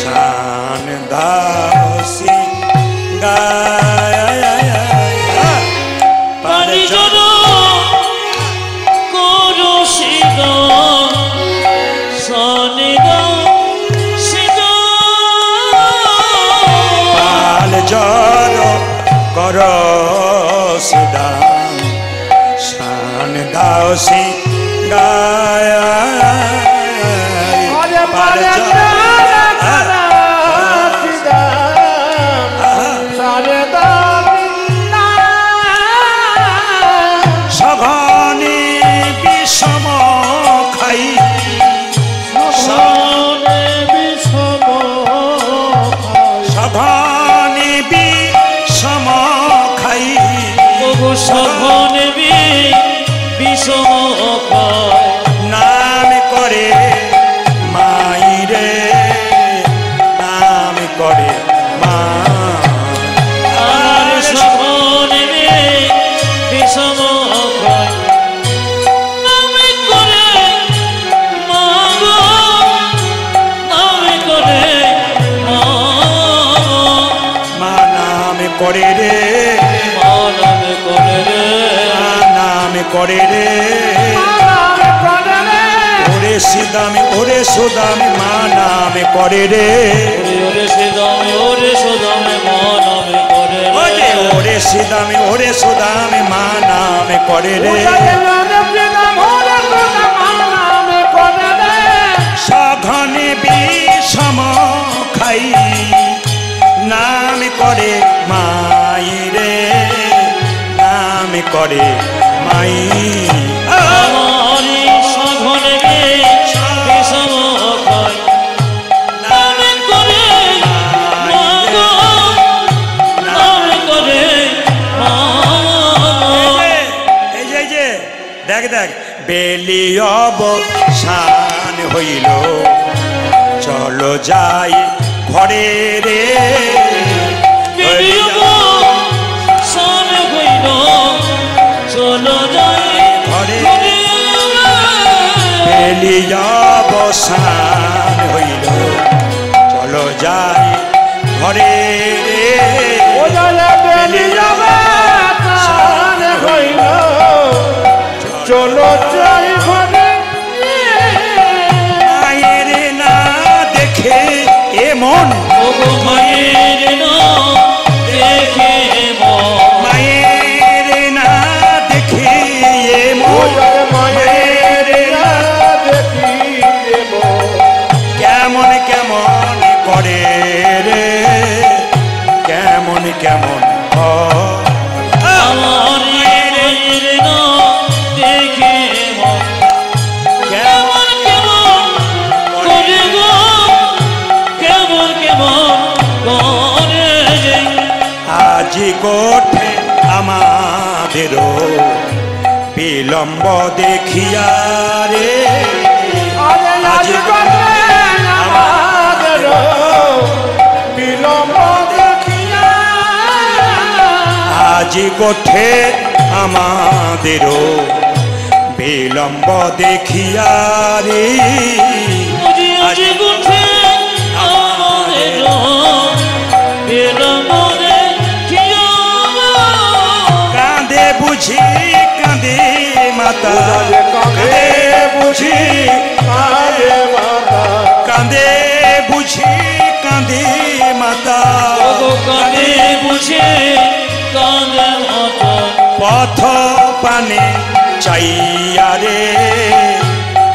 শান দাসী গায় পানি জড় করো সিদা, সনিদা সিদা, পাল জড় কর সিদা শান দাসী গায় আরে পাল পারে সিদা সারে দাবি না, সঘনে বিষম খাই সনে বিষম খাই, সঘনে বিষম খাই ওগো সঘনে বিষম খাই, নাম করে মাইরে নাম করে মা আর সঘনে বিষম খাই, নামে করে মাগো, নামে করে মা, মা নাম করে রে মা নামে করে রে, মা নাম করে রে ওরে সিদামি ওরে সুদামি মা নাম করে রে ওরে সিদামে ওরে সুদামে মা নামে করে রে, ওরে ওরে সিদামি ওরে সুদামি মা নাম করে রে সঘনে বিষম খাই নাম করে মাই রে নাম করে মাই আমারি সঘনে বিষম খাই, নামে করে মাগো, নামে করে মা। এই যে দেখ দেখ বেলি অবসান হইল চলো যাই ঘরে রে সানে হইল চলো যাই ঘরে ঘরে, বেলি অবসান হইল চলো যাই ঘরে রে চলো যাই ঘরে, মায়ের না দেখে এমন ওগো মায়ের না দেখে মন, মায়ের না দেখে এমন মায়ের না দেখি কেমন কেমন করে রে কেমন কেমন আমার মায়ের না দেখে মন, কেমন কেমন করে গো, কেমন কেমন করে যে, আজি কোঠে আমাদের বিলম্ব দেখিয়া রে আজি আমাদের বিলম্ব দেখিয়া, আজি কোঠে আমাদের বিলম্ব দেখিয়া রে আজি আজি গুঠে আমাদের বিলম্ব দেখিয়া, কাঁদে বুঝি কাঁদে মাতা, কাঁদে বুঝি কাঁদে মাতা, কাঁদে বুঝি কাঁদে মাতা, ওগো কাঁদে বুঝি কাঁদে মাতা, পথ পানে চাইয়া রে,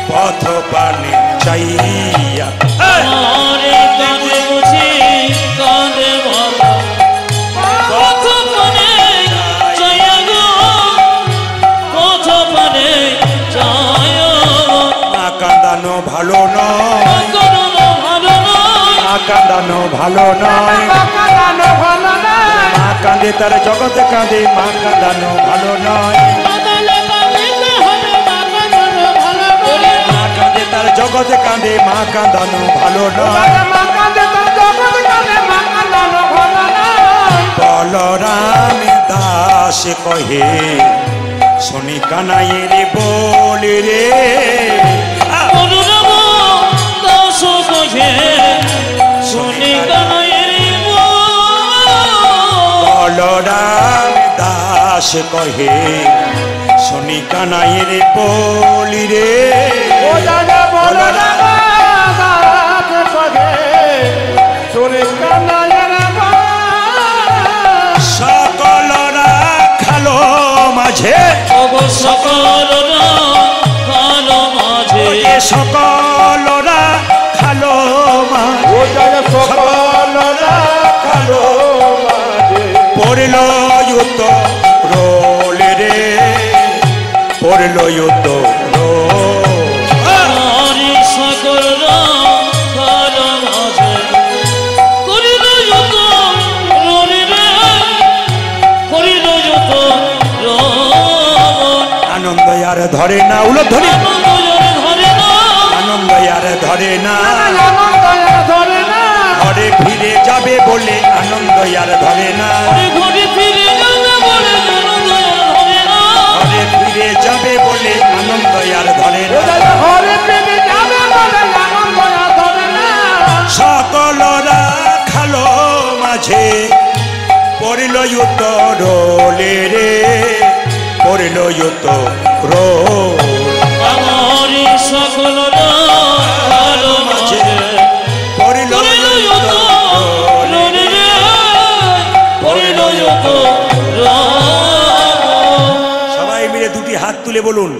পথ পানে চাইয়া। আরে কাঁদে বুঝি কাঁদে মাতা, পথ পানে চাইয়া গো, পথ পানে চাইয়া। মা কাঁদানো ভালো নয়, কাঁদানো ভালো নয়, মা কাঁদানো ভালো নয়, কাঁদানো ভালো নয়, মা কাঁদে তার জগতে কাঁদে, মা কাঁদানো ভালো নয়, কাঁদালে কাঁদিতে হবে, মা কাঁদানো ভালো নয়, মা কাঁদে তার জগতে কাঁদে, মা কাঁদানো ভালো নয়। মা কাঁদে তার জগৎ কাঁদে, মা কাঁদানো ভালো নয়। বলরাম দাস কহে শুনি কানাইয়ের বলি রে, বলরাম দাস কহে শুনি কানাইয়ের বলরাম দাস কহে শুনি কানাইয়ের বলি রে, ও দাদা বলো না দাস কহে শুনি কানাইয়ের সকলরা খালো মাঝে, ওগো সকলরা ভালো মাঝে, সকলরা খালো মাঝে, ও দাদা সকলরা কালো মাঝে, পড়ল যুত রোল রে, পড়ল যুত রোল। নারী সকলরা ভালো মাঝে, করিল যত রোরে রে, করিল যত রোন। আনন্দ আর ধরে না উলধ্বনি, আনন্দ জলে ধরে না, আনন্দ আর ধরে না, আনন্দ আর ধরে না, ঘরে ফিরে যাবে বলে আনন্দ আর ধরে না, ঘরে ঘরে ফিরে যাবে বলে আনন্দ আর ধরে না, ঘরে ফিরে যাবে বলে আনন্দ আর ধরে ও না, দাদা ঘরে ফিরে যাবে বলে আনন্দ আর ধরে না, সকলরা খালো মাঝে, পড়ল যুত রোলে রে, পড়ল যুত রোল। আমারি সকলরা ভালো মাঝে, পড়ল করিল যুত যত রোল। রোরে রে, করিল যত রোন। সবাই মিলে দুটি হাত তুলে বলুন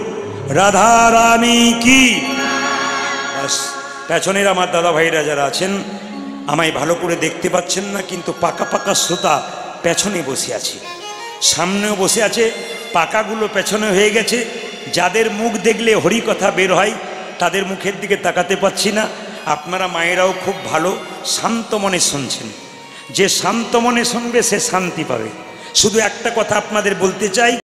রাধা রানী কি। বাস, পেছনের আমার দাদা ভাইরা যারা আছেন আমায় ভালো করে দেখতে পাচ্ছেন না, কিন্তু পাকা পাকা শ্রোতা পেছনে বসে আছে, সামনেও বসে আছে, পাকাগুলো পেছনে হয়ে গেছে। যাদের মুখ দেখলে হরি কথা বের হয় তাদের মুখের দিকে তাকাতে পাচ্ছি না। আপনারা মায়েরাও খুব ভালো শান্ত মনে শুনছেন, যে শান্ত মনে শুনবে সে শান্তি পাবে। শুধু একটা কথা আপনাদের বলতে চাই,